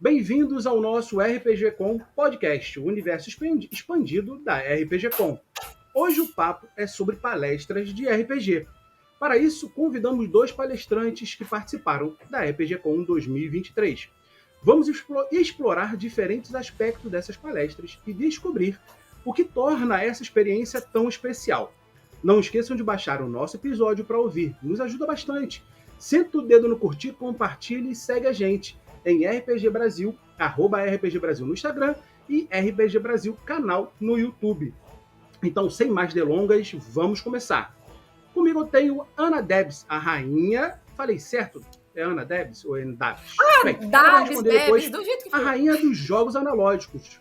Bem-vindos ao nosso RPG Com podcast, o universo expandido da RPG Com. Hoje o papo é sobre palestras de RPG. Para isso, convidamos dois palestrantes que participaram da RPG Com 2023. Vamos explorar diferentes aspectos dessas palestras e descobrir o que torna essa experiência tão especial. Não esqueçam de baixar o nosso episódio para ouvir, nos ajuda bastante. Senta o dedo no curtir, compartilhe e segue a gente em RPG Brasil, @RPG Brasil no Instagram e RPG Brasil canal no YouTube. Então, sem mais delongas, vamos começar. Comigo eu tenho Ana Debs, a rainha... Falei certo? É Ana Debs ou é Davis? Debs, do jeito que for. A rainha dos jogos analógicos.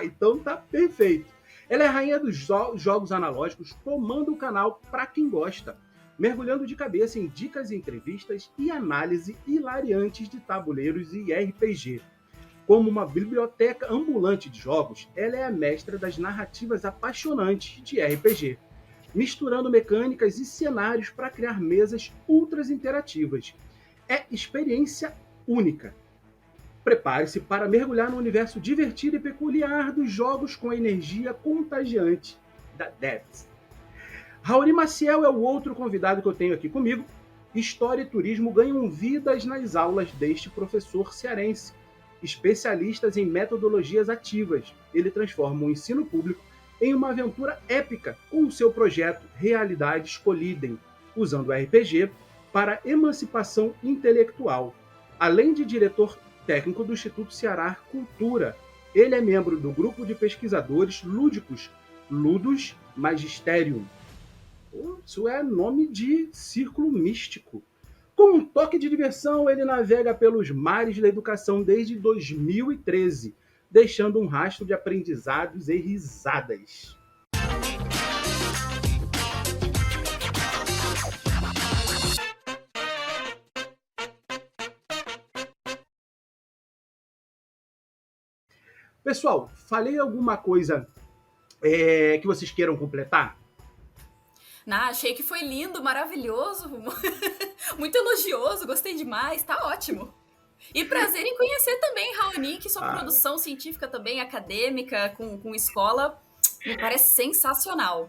Então tá perfeito. Ela é a rainha dos jogos analógicos, tomando o canal para quem gosta, mergulhando de cabeça em dicas, entrevistas e análise hilariantes de tabuleiros e RPG. Como uma biblioteca ambulante de jogos, ela é a mestra das narrativas apaixonantes de RPG, misturando mecânicas e cenários para criar mesas ultra interativas. É experiência única. Prepare-se para mergulhar no universo divertido e peculiar dos jogos com a energia contagiante da Debs. Raoni Maciel é o outro convidado que eu tenho aqui comigo. História e turismo ganham vidas nas aulas deste professor cearense, especialistas em metodologias ativas. Ele transforma o ensino público em uma aventura épica com o seu projeto Realidades Colidem, usando o RPG para emancipação intelectual. Além de diretor técnico do Instituto Ceará Cultura, ele é membro do grupo de pesquisadores lúdicos Ludus Magisterium. Isso é nome de círculo místico. Com um toque de diversão, ele navega pelos mares da educação desde 2013, deixando um rastro de aprendizados e risadas. Pessoal, falei alguma coisa que vocês queiram completar? Achei que foi lindo, maravilhoso, muito elogioso, gostei demais, tá ótimo. E prazer em conhecer também, Raoni, que sua produção científica também, acadêmica, com escola, me parece sensacional.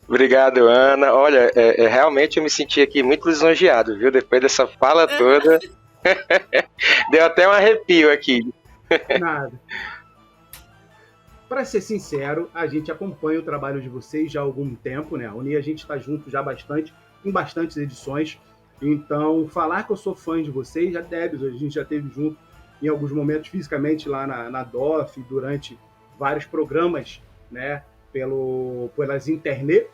Obrigado, Ana. Olha, realmente eu me senti aqui muito lisonjeado, viu? Depois dessa fala toda, deu até um arrepio aqui. Nada. Para ser sincero, a gente acompanha o trabalho de vocês já há algum tempo, né? A gente está junto já bastante, em bastantes edições. Então, falar que eu sou fã de vocês, já Debs, a gente já esteve junto em alguns momentos fisicamente lá na DOF, durante vários programas, né? Pelas internet.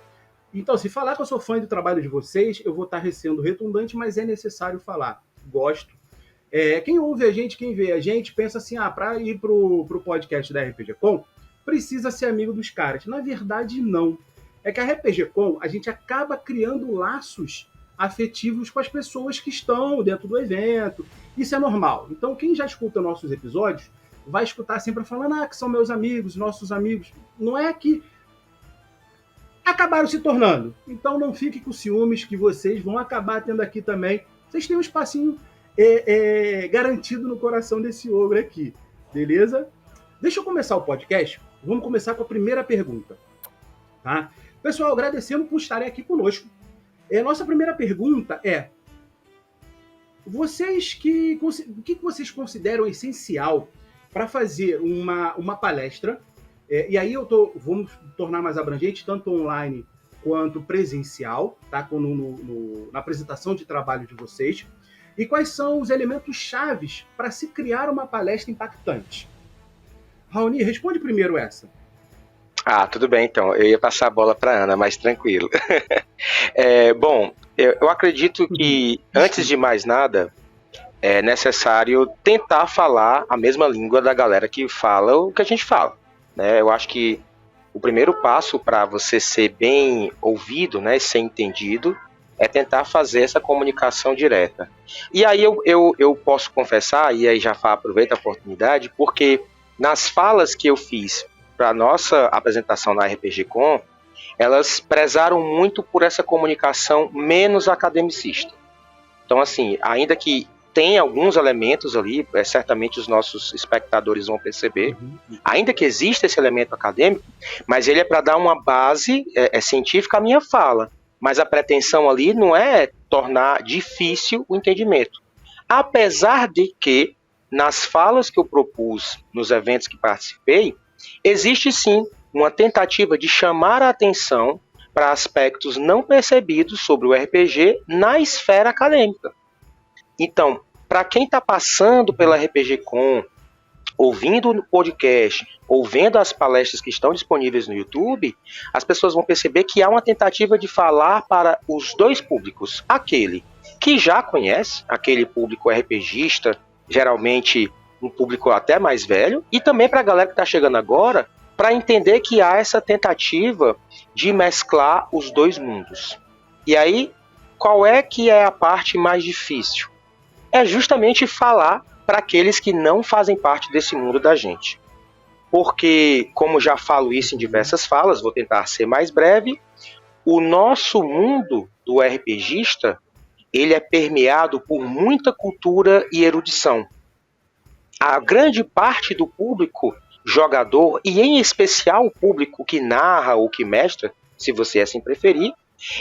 Então, se falar que eu sou fã do trabalho de vocês, eu vou estar sendo redundante, mas é necessário falar. Gosto. Quem ouve a gente, quem vê a gente, pensa assim, para ir pro podcast da RPG Com, precisa ser amigo dos caras. Na verdade, não. É que a RPG Com, a gente acaba criando laços afetivos com as pessoas que estão dentro do evento. Isso é normal. Então, quem já escuta nossos episódios, vai escutar sempre falando que são meus amigos, nossos amigos. Não é que acabaram se tornando. Então, não fique com ciúmes que vocês vão acabar tendo aqui também. Vocês têm um espacinho garantido no coração desse ogro aqui. Beleza? Deixa eu começar o podcast. Vamos começar com a primeira pergunta. Tá? Pessoal, agradecendo por estarem aqui conosco. Nossa primeira pergunta é: o que vocês consideram essencial para fazer uma palestra? E aí vamos tornar mais abrangente, tanto online quanto presencial, tá? Na apresentação de trabalho de vocês. E quais são os elementos chaves para se criar uma palestra impactante? Raoni, responde primeiro essa. Tudo bem, então. Eu ia passar a bola para a Ana, mas tranquilo. Bom, eu acredito que, antes de mais nada, é necessário tentar falar a mesma língua da galera que fala o que a gente fala, né? Eu acho que o primeiro passo para você ser bem ouvido, né, ser entendido, é tentar fazer essa comunicação direta. E aí eu posso confessar, e aí já aproveito a oportunidade, porque nas falas que eu fiz para a nossa apresentação na RPG Com, elas prezaram muito por essa comunicação menos academicista. Então, assim, ainda que tem alguns elementos ali, certamente os nossos espectadores vão perceber, ainda que exista esse elemento acadêmico, mas ele é para dar uma base científica à minha fala. Mas a pretensão ali não é tornar difícil o entendimento. Apesar de que, nas falas que eu propus nos eventos que participei, existe sim uma tentativa de chamar a atenção para aspectos não percebidos sobre o RPG na esfera acadêmica. Então, para quem está passando pela RPG Com, ouvindo o podcast, ou vendo as palestras que estão disponíveis no YouTube, as pessoas vão perceber que há uma tentativa de falar para os dois públicos. Aquele que já conhece, aquele público RPGista, geralmente um público até mais velho, e também para a galera que está chegando agora, para entender que há essa tentativa de mesclar os dois mundos. E aí, qual é que é a parte mais difícil? É justamente falar para aqueles que não fazem parte desse mundo da gente. Porque, como já falo isso em diversas falas, vou tentar ser mais breve, o nosso mundo do RPGista, ele é permeado por muita cultura e erudição. A grande parte do público jogador, e em especial o público que narra ou que mestra, se você assim preferir,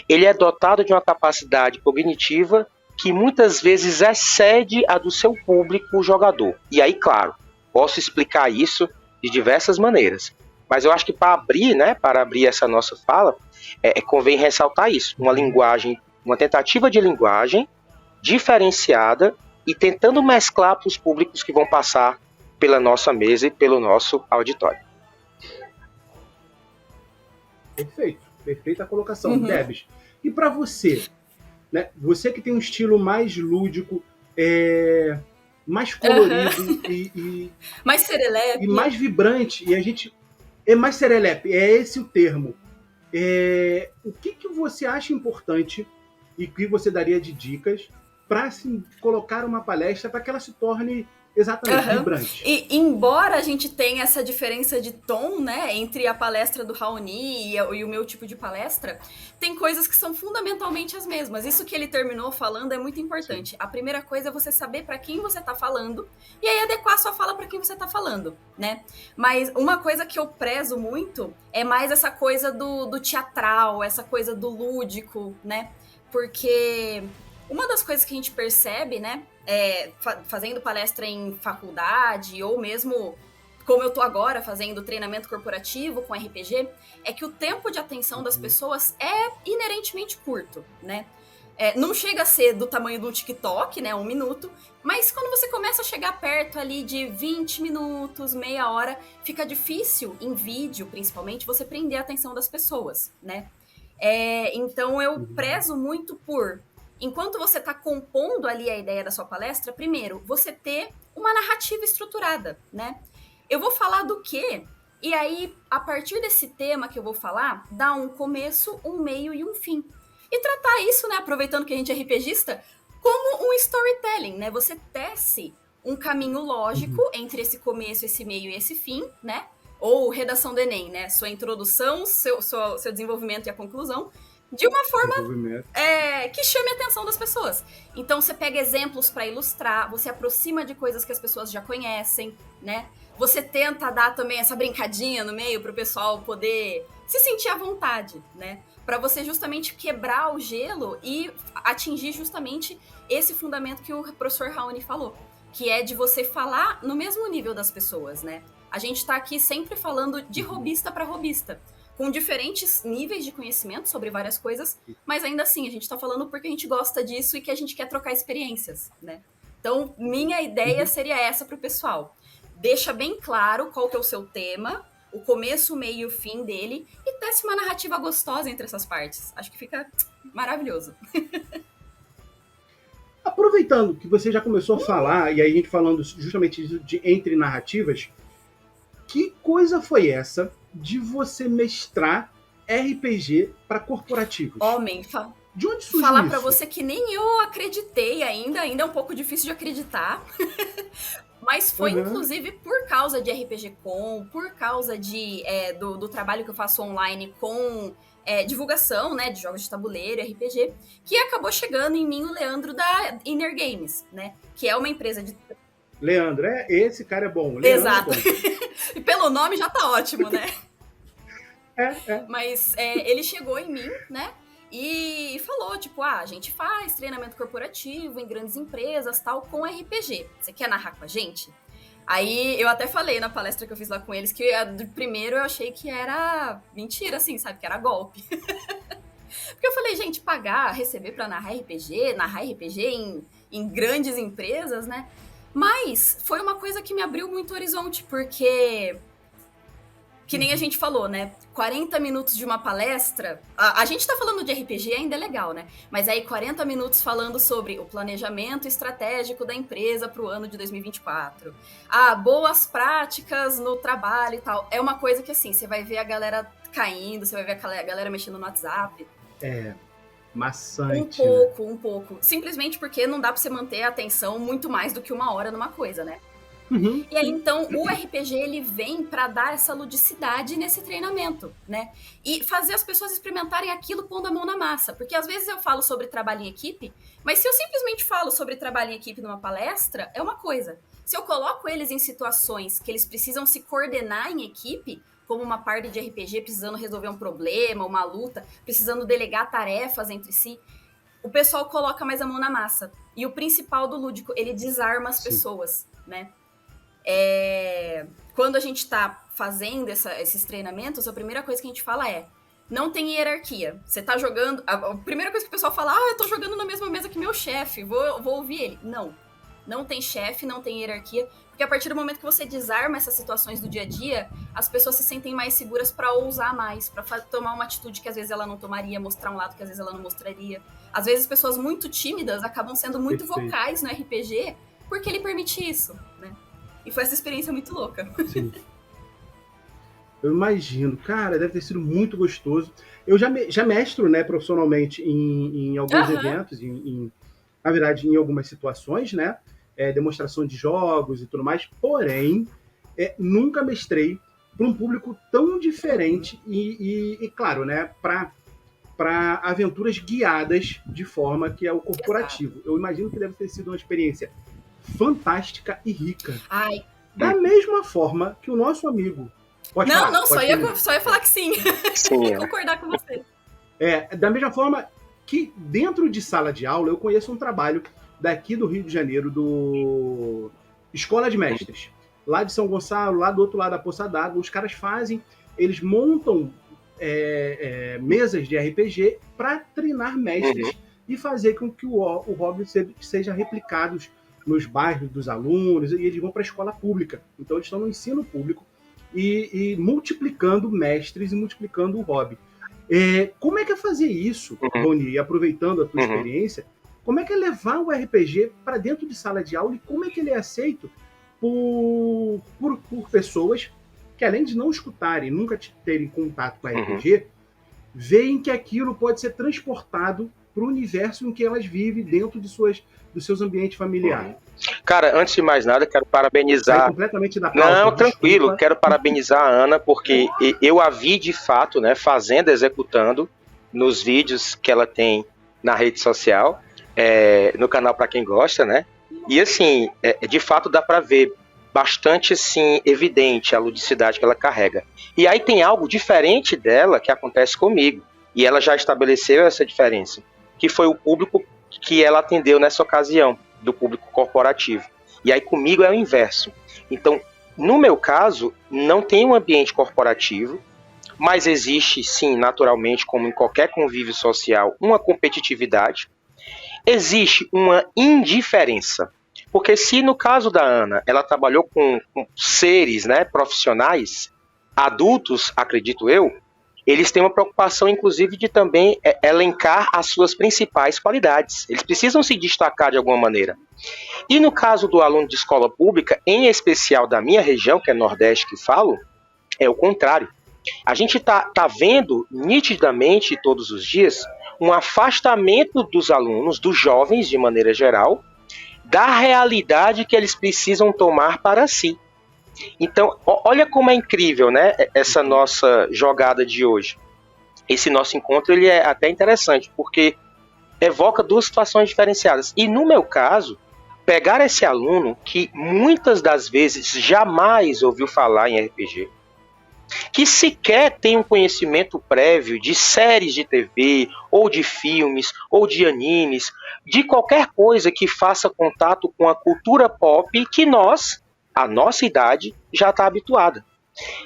ele é dotado de uma capacidade cognitiva que muitas vezes excede a do seu público jogador. E aí, claro, posso explicar isso de diversas maneiras. Mas eu acho que para abrir essa nossa fala, convém ressaltar isso. Uma tentativa de linguagem diferenciada e tentando mesclar para os públicos que vão passar pela nossa mesa e pelo nosso auditório. Perfeito. Perfeita colocação, Debs. E para você, né? Você que tem um estilo mais lúdico, mais colorido e mais serelepe. E mais vibrante, e a gente é mais serelepe, é esse o termo. O que você acha importante e que você daria de dicas para assim, colocar uma palestra para que ela se torne exatamente vibrante? E embora a gente tenha essa diferença de tom, né, entre a palestra do Raoni e o meu tipo de palestra, tem coisas que são fundamentalmente as mesmas. Isso que ele terminou falando é muito importante. Sim. A primeira coisa é você saber para quem você está falando e aí adequar a sua fala para quem você está falando, né? Mas uma coisa que eu prezo muito é mais essa coisa do teatral, essa coisa do lúdico, né? Porque uma das coisas que a gente percebe, né, fazendo palestra em faculdade ou mesmo como eu tô agora fazendo treinamento corporativo com RPG, é que o tempo de atenção das pessoas é inerentemente curto, né? Não chega a ser do tamanho do TikTok, né, 1 minuto, mas quando você começa a chegar perto ali de 20 minutos, meia hora, fica difícil, em vídeo principalmente, você prender a atenção das pessoas, né? Então eu prezo muito por, enquanto você está compondo ali a ideia da sua palestra, primeiro, você ter uma narrativa estruturada, né? Eu vou falar do quê? E aí, a partir desse tema que eu vou falar, dá um começo, um meio e um fim. E tratar isso, né, aproveitando que a gente é RPGista, como um storytelling, né? Você tece um caminho lógico entre esse começo, esse meio e esse fim, né? Ou redação do Enem, né? Sua introdução, seu desenvolvimento e a conclusão, de uma forma que chame a atenção das pessoas. Então, você pega exemplos para ilustrar, você aproxima de coisas que as pessoas já conhecem, né? Você tenta dar também essa brincadinha no meio para o pessoal poder se sentir à vontade, né? Para você justamente quebrar o gelo e atingir justamente esse fundamento que o professor Raoni falou, que é de você falar no mesmo nível das pessoas, né? A gente está aqui sempre falando de robista para robista, com diferentes níveis de conhecimento sobre várias coisas, mas ainda assim, a gente tá falando porque a gente gosta disso e que a gente quer trocar experiências, né? Então, minha ideia seria essa pro pessoal. Deixa bem claro qual que é o seu tema, o começo, o meio e o fim dele, e tece uma narrativa gostosa entre essas partes. Acho que fica maravilhoso. Aproveitando que você já começou a falar, e aí a gente falando justamente de entre narrativas, que coisa foi essa de você mestrar RPG para corporativos? Homem, de onde surgiu falar isso? Para você que nem eu acreditei ainda é um pouco difícil de acreditar. Mas foi inclusive por causa de RPG Com, por causa do trabalho que eu faço online com divulgação, né, de jogos de tabuleiro, RPG, que acabou chegando em mim o Leandro da Inner Games, né, que é uma empresa de... Leandro, esse cara é bom. Leandro Exato. É bom. E pelo nome já tá ótimo, né? É. Mas ele chegou em mim, né? E falou, tipo, a gente faz treinamento corporativo em grandes empresas, tal, com RPG. Você quer narrar com a gente? Aí eu até falei na palestra que eu fiz lá com eles que de primeiro eu achei que era mentira, assim, sabe? Que era golpe. Porque eu falei, gente, receber pra narrar RPG em grandes empresas, né? Mas foi uma coisa que me abriu muito horizonte, porque... Que nem a gente falou, né? 40 minutos de uma palestra. A gente tá falando de RPG, ainda é legal, né? Mas aí 40 minutos falando sobre o planejamento estratégico da empresa pro ano de 2024. Boas práticas no trabalho e tal. É uma coisa que, assim, você vai ver a galera caindo, você vai ver a galera mexendo no WhatsApp. Maçante. Um pouco. Simplesmente porque não dá pra você manter a atenção muito mais do que 1 hora numa coisa, né? Uhum. E aí, então, o RPG, ele vem para dar essa ludicidade nesse treinamento, né? E fazer as pessoas experimentarem aquilo pondo a mão na massa. Porque às vezes eu falo sobre trabalho em equipe, mas se eu simplesmente falo sobre trabalho em equipe numa palestra, é uma coisa. Se eu coloco eles em situações que eles precisam se coordenar em equipe, como uma parte de RPG precisando resolver um problema, uma luta, precisando delegar tarefas entre si, o pessoal coloca mais a mão na massa. E o principal do lúdico, ele desarma as pessoas, né? Quando a gente tá fazendo esses treinamentos, a primeira coisa que a gente fala não tem hierarquia. Você tá jogando... A primeira coisa que o pessoal fala, eu tô jogando na mesma mesa que meu chefe, vou ouvir ele. Não tem chefe, não tem hierarquia, porque a partir do momento que você desarma essas situações do dia a dia, as pessoas se sentem mais seguras pra ousar mais, pra tomar uma atitude que às vezes ela não tomaria, mostrar um lado que às vezes ela não mostraria. Às vezes pessoas muito tímidas acabam sendo muito vocais no RPG, porque ele permite isso, né? E foi essa experiência muito louca. Sim. Eu imagino. Cara, deve ter sido muito gostoso. Eu já mestro, né, profissionalmente em alguns eventos, na verdade, em algumas situações, né? Demonstração de jogos e tudo mais. Porém, nunca mestrei para um público tão diferente e claro, né, para aventuras guiadas de forma que é o corporativo. Eu imagino que deve ter sido uma experiência fantástica e rica. Da mesma forma que o nosso amigo... Só ia falar que sim. Sim. Concordar com você. Da mesma forma que dentro de sala de aula eu conheço um trabalho daqui do Rio de Janeiro, do Escola de Mestres. Lá de São Gonçalo, lá do outro lado da Poça d'Água, os caras eles montam mesas de RPG para treinar mestres e fazer com que o hobby seja replicado nos bairros dos alunos, e eles vão para a escola pública. Então eles estão no ensino público e multiplicando mestres e multiplicando o hobby. Como é que é fazer isso, Rony, e aproveitando a tua experiência, como é que é levar o RPG para dentro de sala de aula e como é que ele é aceito por pessoas que, além de não escutarem, nunca terem contato com RPG, veem que aquilo pode ser transportado para o universo em que elas vivem dentro dos seus ambientes familiares. Cara, antes de mais nada, quero parabenizar... Sai completamente da pauta, não, tranquilo, desculpa. Quero parabenizar a Ana, porque eu a vi de fato, né, fazendo, executando, nos vídeos que ela tem na rede social, no canal Pra Quem Gosta, né, e assim, de fato dá pra ver bastante, assim, evidente a ludicidade que ela carrega. E aí tem algo diferente dela que acontece comigo, e ela já estabeleceu essa diferença, que foi o público que ela atendeu nessa ocasião, do público corporativo. E aí comigo é o inverso. Então, no meu caso, não tem um ambiente corporativo, mas existe, sim, naturalmente, como em qualquer convívio social, uma competitividade. Existe uma indiferença. Porque se no caso da Ana, ela trabalhou com seres, né, profissionais, adultos, acredito eu, eles têm uma preocupação, inclusive, de também elencar as suas principais qualidades. Eles precisam se destacar de alguma maneira. E no caso do aluno de escola pública, em especial da minha região, que é Nordeste que falo, é o contrário. A gente tá vendo nitidamente todos os dias um afastamento dos alunos, dos jovens de maneira geral, da realidade que eles precisam tomar para si. Então, olha como é incrível, né, essa nossa jogada de hoje. esse nosso encontro ele é até interessante, porque evoca duas situações diferenciadas. E no meu caso, pegar esse aluno que muitas das vezes jamais ouviu falar em RPG, que sequer tem um conhecimento prévio de séries de TV, ou de filmes, ou de animes, de qualquer coisa que faça contato com a cultura pop que nós, a nossa idade, já está habituada.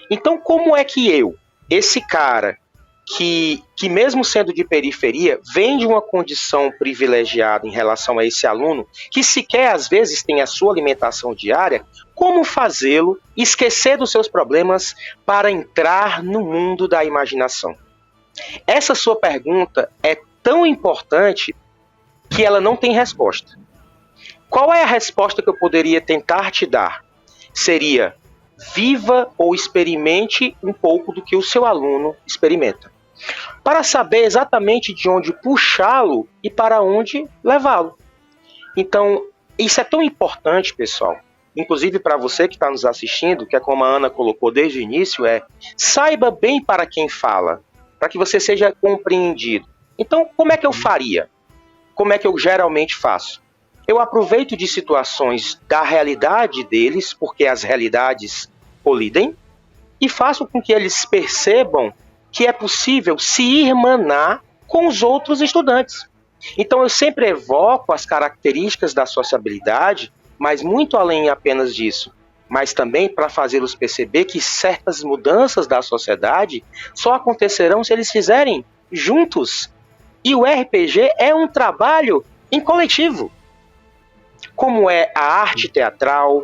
Então, como é que eu, esse cara, que mesmo sendo de periferia, vem de uma condição privilegiada em relação a esse aluno, que sequer às vezes tem a sua alimentação diária, como fazê-lo esquecer dos seus problemas para entrar no mundo da imaginação? Essa sua pergunta é tão importante que ela não tem resposta. Qual é a resposta que eu poderia tentar te dar? Seria: viva ou experimente um pouco do que o seu aluno experimenta, para saber exatamente de onde puxá-lo e para onde levá-lo. Então, isso é tão importante, pessoal, inclusive para você que está nos assistindo, que é como a Ana colocou desde o início, saiba bem para quem fala, para que você seja compreendido. Então, como é que eu faria? Como é que eu geralmente faço? Eu aproveito de situações da realidade deles, porque as realidades colidem, e faço com que eles percebam que é possível se irmanar com os outros estudantes. Então eu sempre evoco as características da sociabilidade, mas muito além apenas disso, mas também para fazê-los perceber que certas mudanças da sociedade só acontecerão se eles fizerem juntos. E o RPG é um trabalho em coletivo, como é a arte teatral,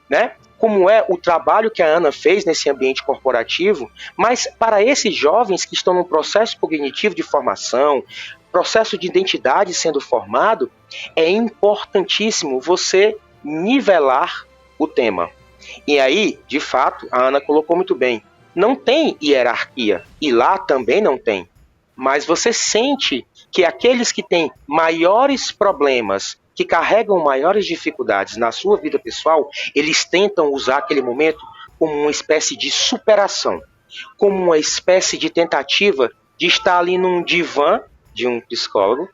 né? Como é o trabalho que a Ana fez nesse ambiente corporativo, mas para esses jovens que estão num processo cognitivo de formação, processo de identidade sendo formado, é importantíssimo você nivelar o tema. E aí, de fato, a Ana colocou muito bem, não tem hierarquia, e lá também não tem, mas você sente que aqueles que têm maiores problemas, que carregam maiores dificuldades na sua vida pessoal, eles tentam usar aquele momento como uma espécie de superação, como uma espécie de tentativa de estar ali num divã de um psicólogo,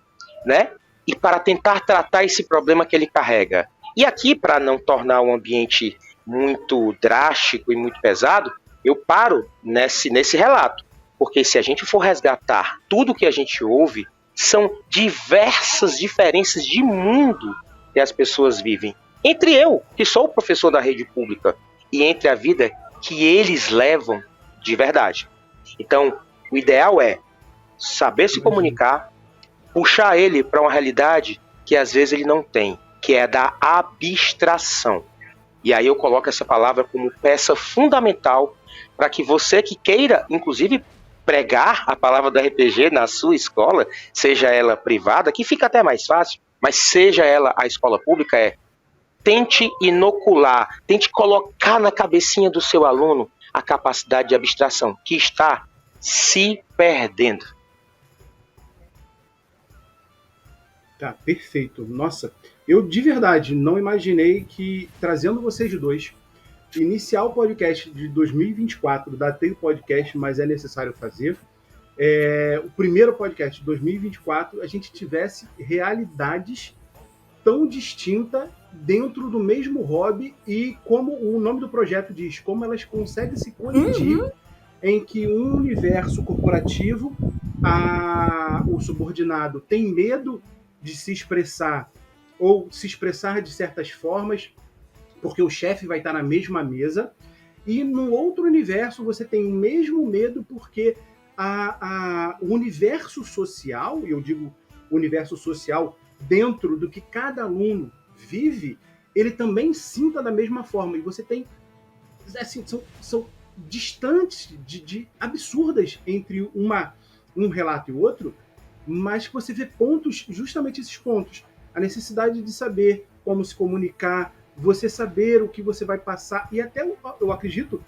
né? E para tentar tratar esse problema que ele carrega. E aqui, para não tornar o ambiente muito drástico e muito pesado, eu paro nesse relato, porque se a gente for resgatar tudo que a gente ouve, são diversas diferenças de mundo que as pessoas vivem. Entre eu, que sou o professor da rede pública, e entre a vida que eles levam de verdade. Então, o ideal é saber se comunicar, puxar ele para uma realidade que às vezes ele não tem, que é da abstração. E aí eu coloco essa palavra como peça fundamental para que você que queira, inclusive, pregar a palavra do RPG na sua escola, seja ela privada, que fica até mais fácil, mas seja ela a escola pública, tente inocular, tente colocar na cabecinha do seu aluno a capacidade de abstração, que está se perdendo. Tá, perfeito. Nossa, eu de verdade não imaginei que, trazendo vocês dois, iniciar o podcast de 2024, datei o podcast, mas é necessário fazer, o primeiro podcast de 2024, a gente tivesse realidades tão distintas dentro do mesmo hobby e, como o nome do projeto diz, como elas conseguem se colidir em que um universo corporativo, o subordinado tem medo de se expressar ou se expressar de certas formas, porque o chefe vai estar na mesma mesa, e no outro universo você tem o mesmo medo porque o universo social, e eu digo universo social dentro do que cada aluno vive, ele também sinta da mesma forma, e você tem, assim, são distantes, absurdas entre um relato e o outro, mas que você vê pontos, justamente esses pontos, a necessidade de saber como se comunicar, você saber o que você vai passar, e até eu acredito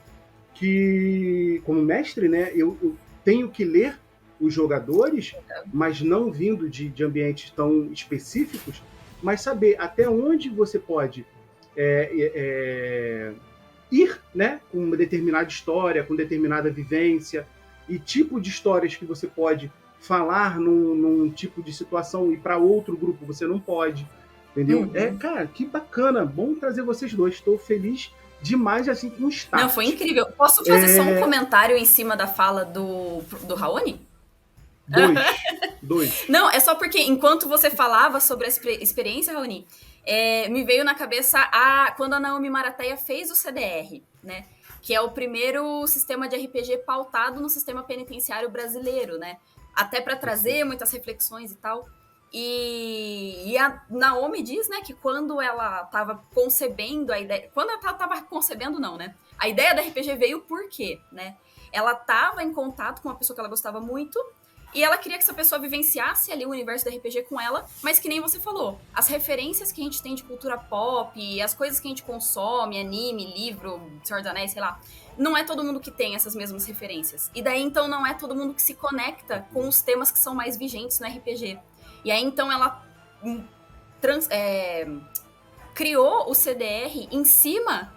que, como mestre, né, eu tenho que ler os jogadores, mas não vindo de ambientes tão específicos, mas saber até onde você pode ir, né, com uma determinada história, com determinada vivência, e tipo de histórias que você pode falar num tipo de situação e para outro grupo você não pode, entendeu? Cara, que bacana, bom trazer vocês dois, estou feliz demais assim com o start. Não, foi incrível. Posso fazer só um comentário em cima da fala do Raoni? Dois. Não, é só porque enquanto você falava sobre a experiência, Raoni, me veio na cabeça quando a Naomi Marateia fez o CDR, né? Que é o primeiro sistema de RPG pautado no sistema penitenciário brasileiro, né? Até para trazer muitas reflexões e tal. E a Naomi diz, né, que quando ela estava concebendo a ideia... Quando ela estava concebendo, não, né? A ideia da RPG veio por quê, né? Ela estava em contato com uma pessoa que ela gostava muito e ela queria que essa pessoa vivenciasse ali o universo da RPG com ela, mas que nem você falou, as referências que a gente tem de cultura pop, as coisas que a gente consome, anime, livro, Senhor dos Anéis, sei lá, não é todo mundo que tem essas mesmas referências. E daí, então, não é todo mundo que se conecta com os temas que são mais vigentes no RPG. E aí, então, ela criou o CDR em cima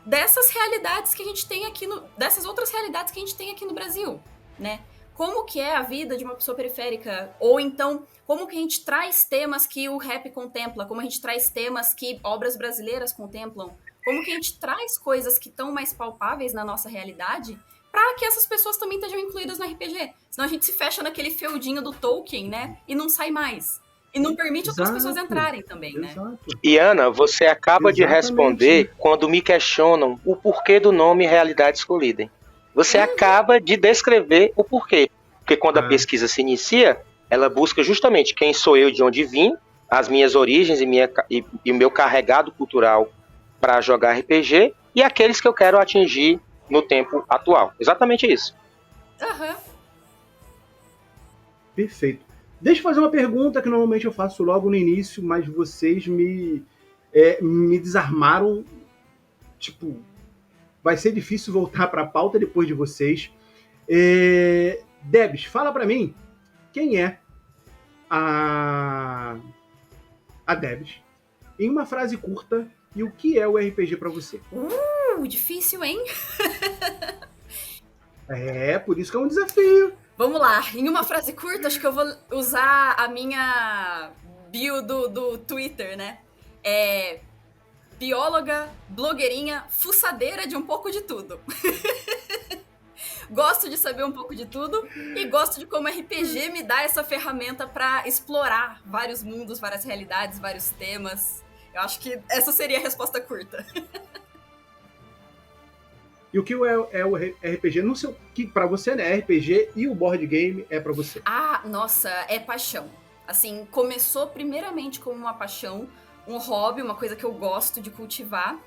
dessas realidades que a gente tem aqui dessas outras realidades que a gente tem aqui no Brasil, né? Como que é a vida de uma pessoa periférica, ou então, como que a gente traz temas que o rap contempla, como a gente traz temas que obras brasileiras contemplam, como que a gente traz coisas que estão mais palpáveis na nossa realidade, para que essas pessoas também estejam incluídas no RPG. Senão a gente se fecha naquele feudinho do Tolkien, né, e não sai mais. E não permite outras pessoas entrarem também, né? E Ana, você acaba de responder quando me questionam o porquê do nome Realidades Colidem. Você acaba de descrever o porquê. Porque quando a pesquisa se inicia, ela busca justamente quem sou eu, de onde vim, as minhas origens e o meu carregado cultural para jogar RPG e aqueles que eu quero atingir no tempo atual. Exatamente isso. Perfeito. Deixa eu fazer uma pergunta que normalmente eu faço logo no início, mas vocês me desarmaram. Tipo, vai ser difícil voltar para a pauta depois de vocês. Debs, fala para mim quem é a Debs em uma frase curta e o que é o RPG para você. Difícil, hein? Por isso que é um desafio. Vamos lá, em uma frase curta, acho que eu vou usar a minha bio do Twitter, né? Bióloga, blogueirinha, fuçadeira de um pouco de tudo. Gosto de saber um pouco de tudo e gosto de como RPG me dá essa ferramenta para explorar vários mundos, várias realidades, vários temas. Eu acho que essa seria a resposta curta. E o que é o RPG? Não sei, que para você, né? RPG e o board game é para você. Nossa, é paixão. Assim, começou primeiramente como uma paixão, um hobby, uma coisa que eu gosto de cultivar.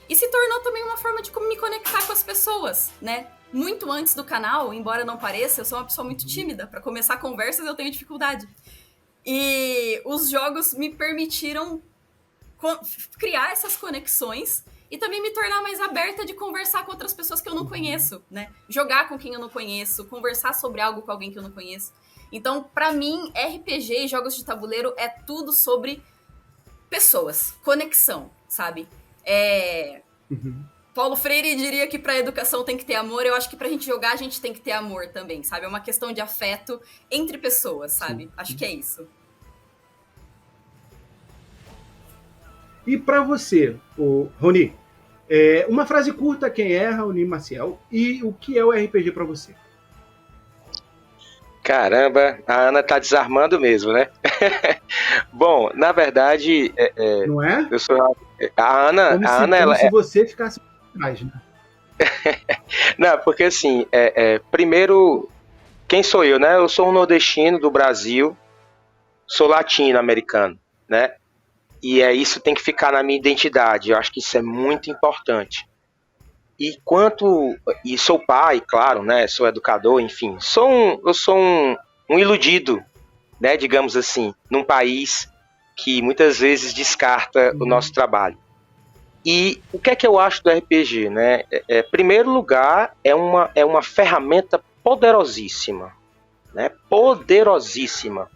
E se tornou também uma forma de como me conectar com as pessoas, né? Muito antes do canal, embora não pareça, eu sou uma pessoa muito tímida. Para começar conversas eu tenho dificuldade. E os jogos me permitiram criar essas conexões e também me tornar mais aberta de conversar com outras pessoas que eu não conheço, né? Jogar com quem eu não conheço, conversar sobre algo com alguém que eu não conheço. Então, para mim, RPG e jogos de tabuleiro é tudo sobre pessoas, conexão, sabe? Paulo Freire diria que pra educação tem que ter amor, eu acho que pra gente jogar a gente tem que ter amor também, sabe? É uma questão de afeto entre pessoas, sabe? Sim. Acho que é isso. E pra você, Rony, uma frase curta, quem é Raoni Maciel e o que é o RPG pra você? Caramba, a Ana tá desarmando mesmo, né? Bom, na verdade... Não é? Eu sou a Ana... Como se você ficasse atrás, né? Não, porque assim, primeiro, quem sou eu, né? Eu sou um nordestino do Brasil, sou latino-americano, né? E isso tem que ficar na minha identidade, eu acho que isso é muito importante. E sou pai, claro, né? Sou educador, enfim. Eu sou um iludido, né? Digamos assim, num país que muitas vezes descarta o nosso trabalho. E o que é que eu acho do RPG, né? Primeiro lugar, é uma ferramenta poderosíssima, né? Poderosíssima.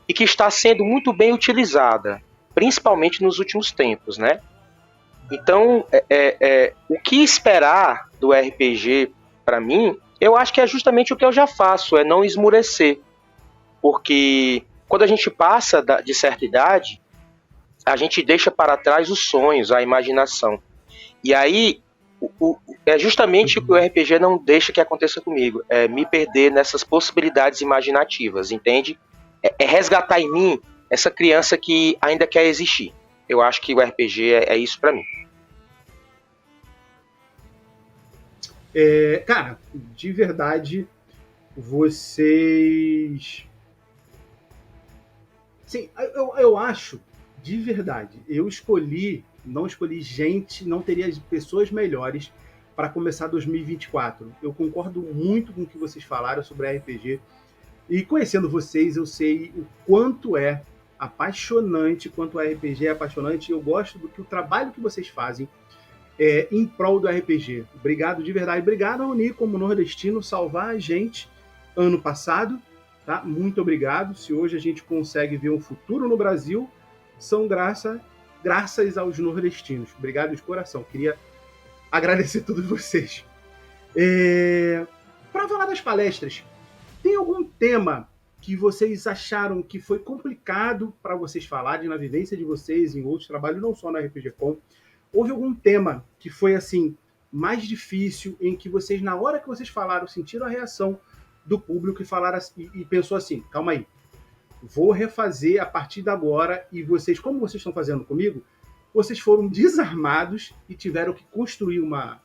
E que está sendo muito bem utilizada, principalmente nos últimos tempos, né? Então, o que esperar do RPG, para mim, Eu acho que é justamente o que eu já faço, é não esmurecer. Porque quando a gente passa de certa idade, a gente deixa para trás os sonhos, a imaginação. E aí, é justamente o que o RPG não deixa que aconteça comigo. É me perder nessas possibilidades imaginativas, entende? É resgatar em mim essa criança que ainda quer existir. Eu acho que o RPG é isso para mim. Cara, de verdade, vocês... Sim, eu acho, de verdade, não escolhi gente, não teria pessoas melhores para começar 2024. Eu concordo muito com o que vocês falaram sobre RPG. E conhecendo vocês, eu sei o quanto é apaixonante, quanto o RPG é apaixonante. Eu gosto do que o trabalho que vocês fazem em prol do RPG. Obrigado de verdade. Obrigado a Raoni como nordestino salvar a gente ano passado. Tá? Muito obrigado. Se hoje a gente consegue ver um futuro no Brasil, são graças aos nordestinos. Obrigado de coração. Queria agradecer a todos vocês. Para falar das palestras, tem algum tema que vocês acharam que foi complicado para vocês falarem na vivência de vocês em outros trabalhos, não só na RPG Com? Houve algum tema que foi assim mais difícil, em que vocês, na hora que vocês falaram, sentiram a reação do público e falaram assim, e pensou assim, calma aí, vou refazer a partir de agora, e vocês, como vocês estão fazendo comigo, vocês foram desarmados e tiveram que construir uma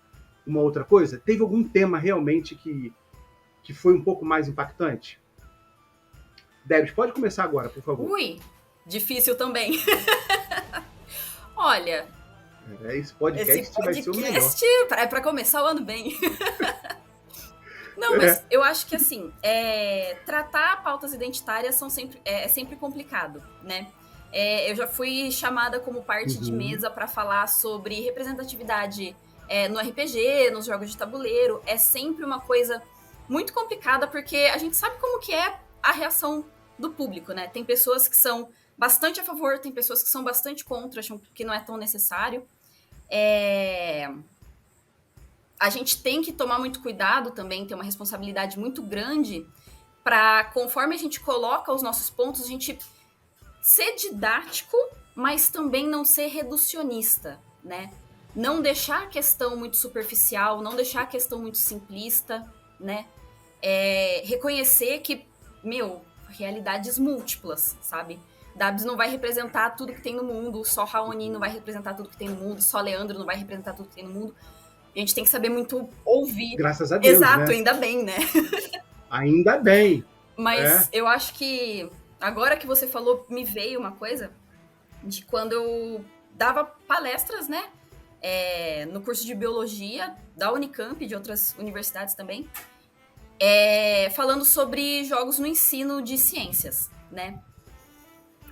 outra coisa? Teve algum tema realmente que foi um pouco mais impactante? Debs, pode começar agora, por favor. Ui, difícil também. Olha, esse podcast vai ser o melhor. É para começar o ano bem. Não, mas eu acho que assim, tratar pautas identitárias é sempre complicado, né? Eu já fui chamada como parte de mesa para falar sobre representatividade no RPG, nos jogos de tabuleiro. É sempre uma coisa muito complicada, porque a gente sabe como que é a reação do público, né? Tem pessoas que são bastante a favor, tem pessoas que são bastante contra, acham que não é tão necessário. A gente tem que tomar muito cuidado também, ter uma responsabilidade muito grande para, conforme a gente coloca os nossos pontos, a gente ser didático, mas também não ser reducionista, né? Não deixar a questão muito superficial, não deixar a questão muito simplista, né? Reconhecer que, realidades múltiplas, sabe? Dabs não vai representar tudo que tem no mundo, só Raoni não vai representar tudo que tem no mundo, só Leandro não vai representar tudo que tem no mundo. A gente tem que saber muito ouvir. Graças a Deus, exato, né? Ainda bem, né? Ainda bem. Mas eu acho que, agora que você falou, me veio uma coisa de quando eu dava palestras, né? No curso de biologia da Unicamp, de outras universidades também, falando sobre jogos no ensino de ciências, né?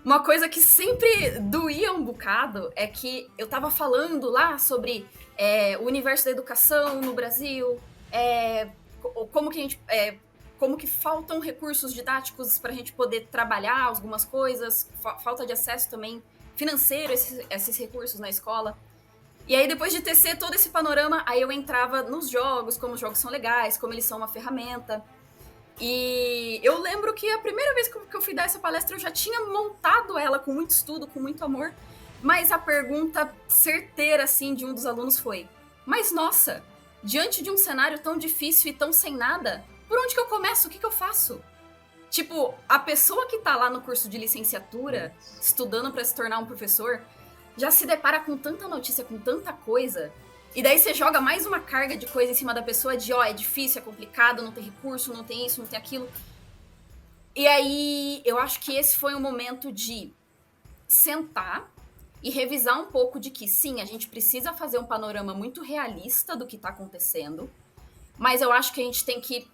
Uma coisa que sempre doía um bocado é que eu tava falando lá sobre o universo da educação no Brasil, como que faltam recursos didáticos para a gente poder trabalhar algumas coisas, falta de acesso também financeiro a esses recursos na escola. E aí, depois de tecer todo esse panorama, aí eu entrava nos jogos, como os jogos são legais, como eles são uma ferramenta. E eu lembro que a primeira vez que eu fui dar essa palestra, eu já tinha montado ela com muito estudo, com muito amor, mas a pergunta certeira, assim, de um dos alunos foi: mas nossa, diante de um cenário tão difícil e tão sem nada, por onde que eu começo? O que eu faço? Tipo, a pessoa que tá lá no curso de licenciatura, estudando para se tornar um professor, já se depara com tanta notícia, com tanta coisa, e daí você joga mais uma carga de coisa em cima da pessoa de, é difícil, é complicado, não tem recurso, não tem isso, não tem aquilo. E aí, eu acho que esse foi um momento de sentar e revisar um pouco de que, sim, a gente precisa fazer um panorama muito realista do que está acontecendo, mas eu acho que a gente tem que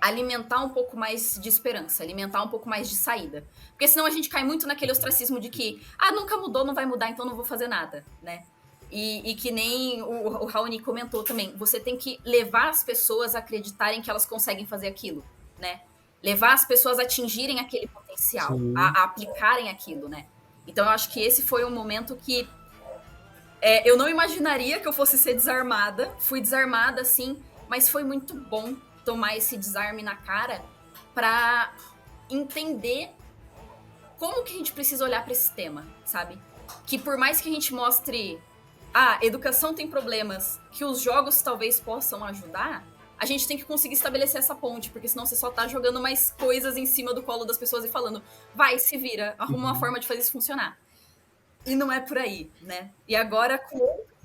alimentar um pouco mais de esperança, alimentar um pouco mais de saída. Porque senão a gente cai muito naquele ostracismo de que, nunca mudou, não vai mudar, então não vou fazer nada, né? E que nem o Raoni comentou também, você tem que levar as pessoas a acreditarem que elas conseguem fazer aquilo, né? Levar as pessoas a atingirem aquele potencial, a aplicarem aquilo, né? Então eu acho que esse foi um momento que eu não imaginaria que eu fosse ser desarmada. Fui desarmada, assim, mas foi muito bom tomar esse desarme na cara pra entender como que a gente precisa olhar pra esse tema, sabe? Que por mais que a gente mostre, educação tem problemas, que os jogos talvez possam ajudar, a gente tem que conseguir estabelecer essa ponte, porque senão você só tá jogando mais coisas em cima do colo das pessoas e falando, vai, se vira, arruma uma forma de fazer isso funcionar. E não é por aí, né? E agora...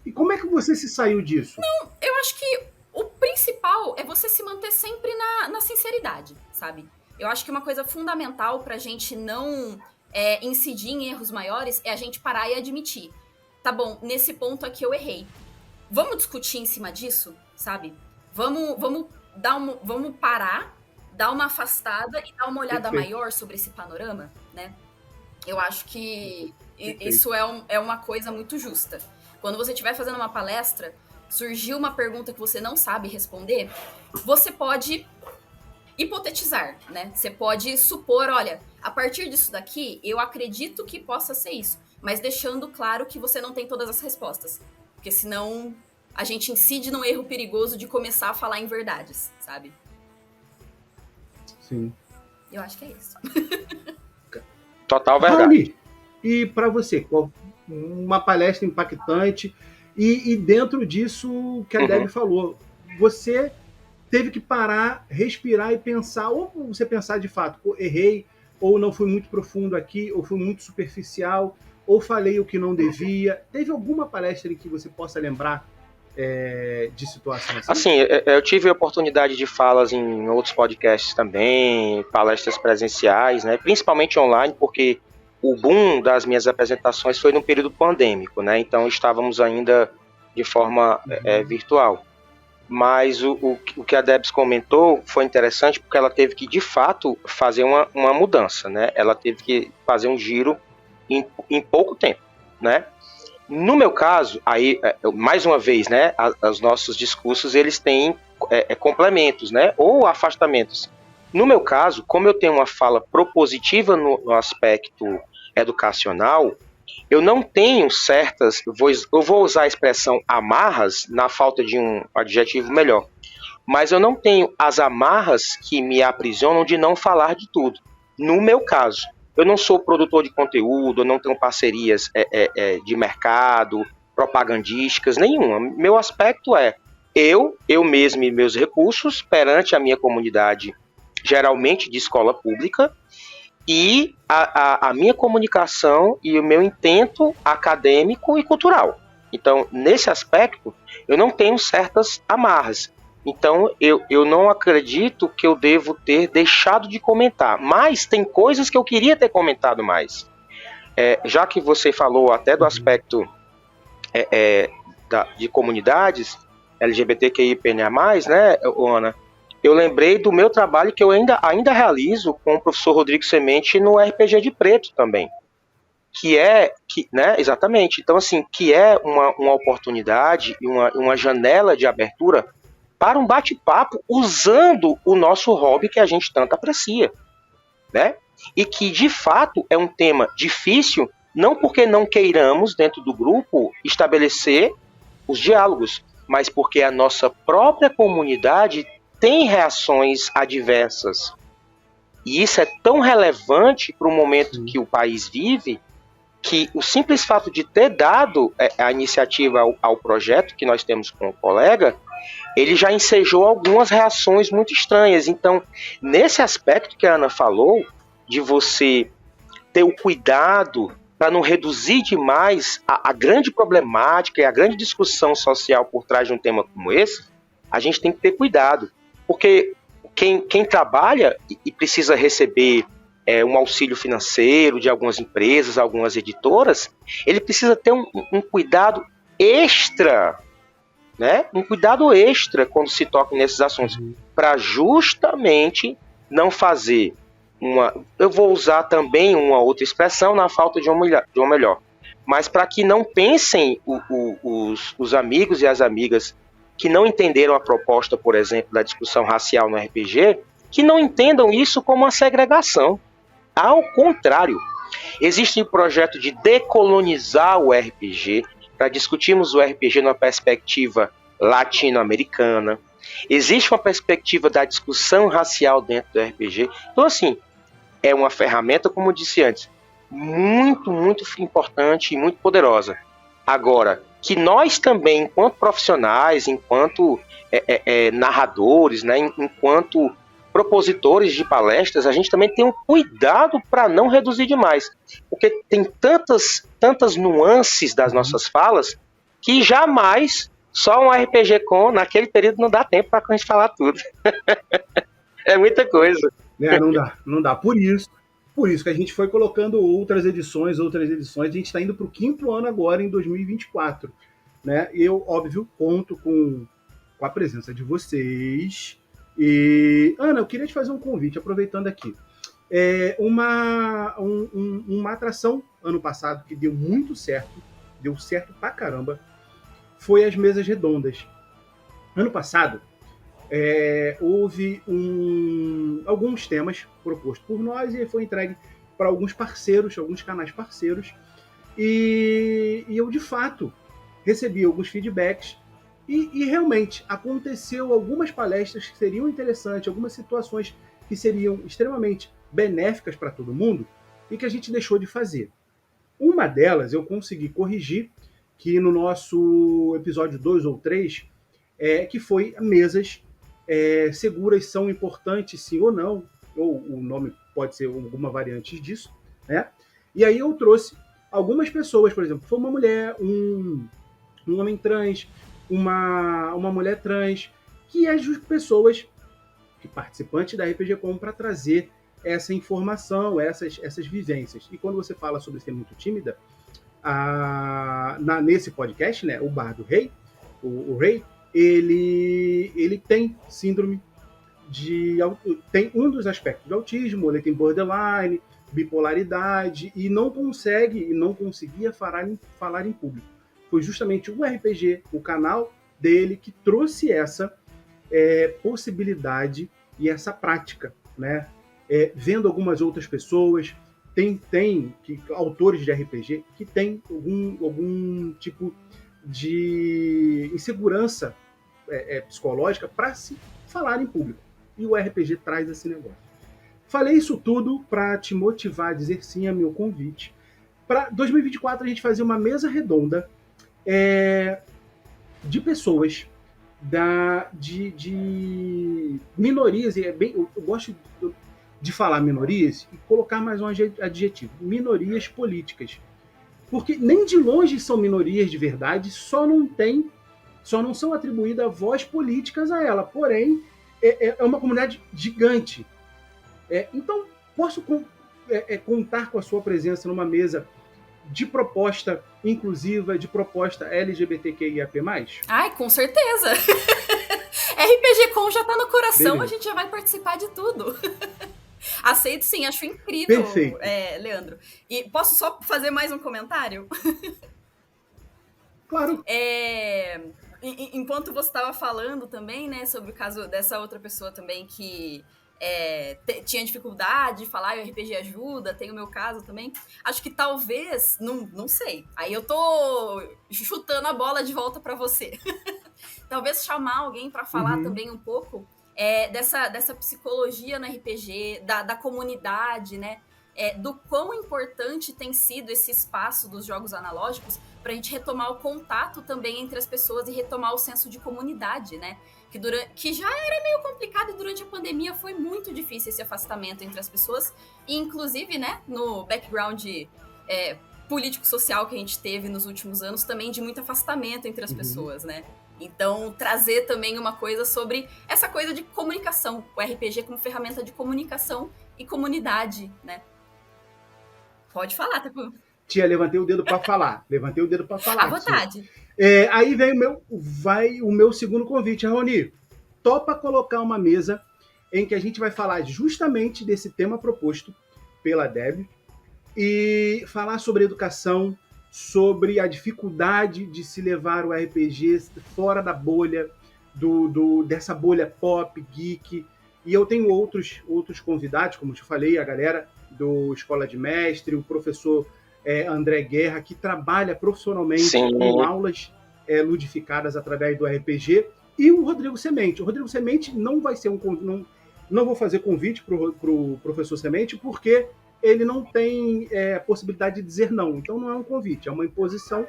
E como é que você se saiu disso? Não, eu acho que o principal é você se manter sempre na sinceridade, sabe? Eu acho que uma coisa fundamental pra gente não incidir em erros maiores é a gente parar e admitir. Tá bom, nesse ponto aqui eu errei. Vamos discutir em cima disso, sabe? Vamos parar, dar uma afastada e dar uma olhada maior sobre esse panorama, né? Eu acho que isso é uma coisa muito justa. Quando você estiver fazendo uma palestra, surgiu uma pergunta que você não sabe responder, você pode hipotetizar, né? Você pode supor, olha, a partir disso daqui, eu acredito que possa ser isso, mas deixando claro que você não tem todas as respostas, porque senão a gente incide num erro perigoso de começar a falar em verdades, sabe? Sim. Eu acho que é isso. Total verdade. Raoni, e para você, uma palestra impactante, e dentro disso que a Deb falou, você teve que parar, respirar e pensar, ou você pensar de fato, errei, ou não fui muito profundo aqui, ou fui muito superficial, ou falei o que não devia. Teve alguma palestra em que você possa lembrar de situação assim? Assim, eu tive a oportunidade de falas em outros podcasts também, palestras presenciais, né, principalmente online, porque o boom das minhas apresentações foi no período pandêmico, né, então estávamos ainda de forma virtual. Mas o que a Debs comentou foi interessante porque ela teve que, de fato, fazer uma mudança, né? Ela teve que fazer um giro em pouco tempo, né? No meu caso, aí, mais uma vez, né? Os nossos discursos, eles têm complementos, né? Ou afastamentos. No meu caso, como eu tenho uma fala propositiva no aspecto educacional, eu não tenho certas, eu vou usar a expressão amarras na falta de um adjetivo melhor, mas eu não tenho as amarras que me aprisionam de não falar de tudo. No meu caso, eu não sou produtor de conteúdo, eu não tenho parcerias de mercado, propagandísticas, nenhuma. Meu aspecto é eu mesmo e meus recursos perante a minha comunidade, geralmente de escola pública, e a minha comunicação e o meu intento acadêmico e cultural. Então, nesse aspecto, eu não tenho certas amarras. Então, eu não acredito que eu devo ter deixado de comentar. Mas tem coisas que eu queria ter comentado mais. Já que você falou até do aspecto de comunidades LGBTQIA+, né, Ana? Eu lembrei do meu trabalho que eu ainda realizo com o professor Rodrigo Semente no RPG de Preto também. Né, exatamente. Então, assim, que é uma oportunidade e uma janela de abertura para um bate-papo usando o nosso hobby que a gente tanto aprecia, né? E que, de fato, é um tema difícil, não porque não queiramos, dentro do grupo, estabelecer os diálogos, mas porque a nossa própria comunidade tem reações adversas. E isso é tão relevante para o momento que o país vive, que o simples fato de ter dado a iniciativa ao projeto que nós temos com o colega, ele já ensejou algumas reações muito estranhas. Então, nesse aspecto que a Ana falou, de você ter o cuidado para não reduzir demais a grande problemática e a grande discussão social por trás de um tema como esse, a gente tem que ter cuidado. Porque quem trabalha e precisa receber um auxílio financeiro de algumas empresas, algumas editoras, ele precisa ter um cuidado extra, né? Um cuidado extra quando se toca nesses assuntos, para justamente não fazer eu vou usar também uma outra expressão na falta de uma melhor, mas para que não pensem os amigos e as amigas que não entenderam a proposta, por exemplo, da discussão racial no RPG, que não entendam isso como uma segregação. Ao contrário, existe um projeto de decolonizar o RPG, para discutirmos o RPG numa perspectiva latino-americana, Existe uma perspectiva da discussão racial dentro do RPG. Então, assim, é uma ferramenta, como eu disse antes, muito, muito importante e muito poderosa. Agora, que nós também, enquanto profissionais, enquanto narradores, né, enquanto propositores de palestras, a gente também tem um cuidado para não reduzir demais. Porque tem tantas nuances das nossas falas que jamais só um RPG com, naquele período, não dá tempo para a gente falar tudo. É muita coisa. Não dá. Por isso que a gente foi colocando outras edições. A gente está indo para o 5º ano agora, em 2024. Né? Eu, óbvio, conto com a presença de vocês. E, Ana, eu queria te fazer um convite, aproveitando aqui. Uma atração ano passado que deu muito certo, deu certo pra caramba, foi as mesas redondas. Ano passado, houve alguns temas propostos por nós e foi entregue para alguns parceiros, alguns canais parceiros, e eu, de fato, recebi alguns feedbacks e realmente aconteceu algumas palestras que seriam interessantes, algumas situações que seriam extremamente benéficas para todo mundo e que a gente deixou de fazer. Uma delas eu consegui corrigir, que no nosso episódio 2 ou 3, que foi mesas seguras são importantes sim ou não, ou o nome pode ser alguma variante disso, né? E aí eu trouxe algumas pessoas, por exemplo, foi uma mulher, um homem trans, uma mulher trans, que as pessoas que participantes da RPG Com para trazer essa informação, essas vivências. E quando você fala sobre ser muito tímida, nesse podcast, né, o Bar do Rei, o Rei, ele tem síndrome tem um dos aspectos de autismo, ele tem borderline, bipolaridade, e não conseguia falar em público. Foi justamente o RPG, o canal dele, que trouxe essa possibilidade e essa prática, né? Vendo algumas outras pessoas, tem autores de RPG que têm algum tipo de insegurança psicológica para se falar em público. E o RPG traz esse negócio. Falei isso tudo para te motivar a dizer sim ao meu convite. Para 2024 a gente fazer uma mesa redonda de pessoas de minorias. Eu gosto de falar minorias e colocar mais um adjetivo. Minorias políticas. Porque nem de longe são minorias de verdade, só não são atribuídas voz políticas a ela. Porém, é uma comunidade gigante. Então, posso contar com a sua presença numa mesa de proposta inclusiva, de proposta LGBTQIAP+? Ai, com certeza! RPG Com já tá no coração, Beleza. A gente já vai participar de tudo. Aceito sim, acho incrível, Perfeito. Leandro. E posso só fazer mais um comentário? Claro. Enquanto você estava falando também, né, sobre o caso dessa outra pessoa também que tinha dificuldade de falar, e o RPG ajuda, tem o meu caso também. Acho que talvez, não sei, aí eu tô chutando a bola de volta para você. Talvez chamar alguém para falar também um pouco dessa psicologia no RPG, da comunidade, né? Do quão importante tem sido esse espaço dos jogos analógicos para a gente retomar o contato também entre as pessoas e retomar o senso de comunidade, né? Que já era meio complicado e durante a pandemia foi muito difícil esse afastamento entre as pessoas. E inclusive, né, no background político-social que a gente teve nos últimos anos, também de muito afastamento entre as pessoas, né? Então, trazer também uma coisa sobre essa coisa de comunicação, o RPG como ferramenta de comunicação e comunidade, né? Pode falar, tá bom? Tia, levantei o dedo para falar. À vontade. Aí vai o meu segundo convite. Raoni, topa colocar uma mesa em que a gente vai falar justamente desse tema proposto pela Deb e falar sobre educação, sobre a dificuldade de se levar o RPG fora da bolha, dessa bolha pop, geek. E eu tenho outros convidados, como eu te falei, a galera do Escola de Mestre, o professor André Guerra, que trabalha profissionalmente com aulas ludificadas através do RPG, e o Rodrigo Semente. O Rodrigo Semente não vai ser não vou fazer convite para o professor Semente, porque ele não tem possibilidade de dizer não. Então não é um convite, é uma imposição.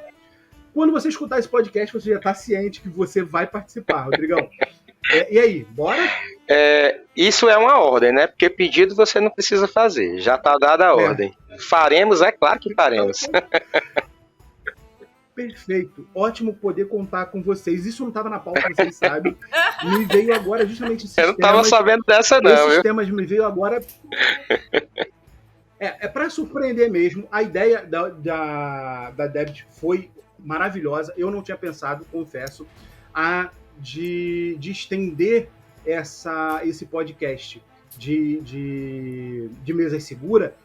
Quando você escutar esse podcast, você já está ciente que você vai participar, Rodrigão. E aí, bora? Isso é uma ordem, né? Porque pedido você não precisa fazer. Já está dada a ordem. Faremos, é claro que faremos. Perfeito. Ótimo poder contar com vocês. Isso não estava na pauta, vocês sabem. Me veio agora justamente esses temas. Eu não estava sabendo dessa, não. Esses temas me veio agora. É para surpreender mesmo. A ideia da Debit foi maravilhosa. Eu não tinha pensado, confesso, de estender esse podcast de Mesa Segura,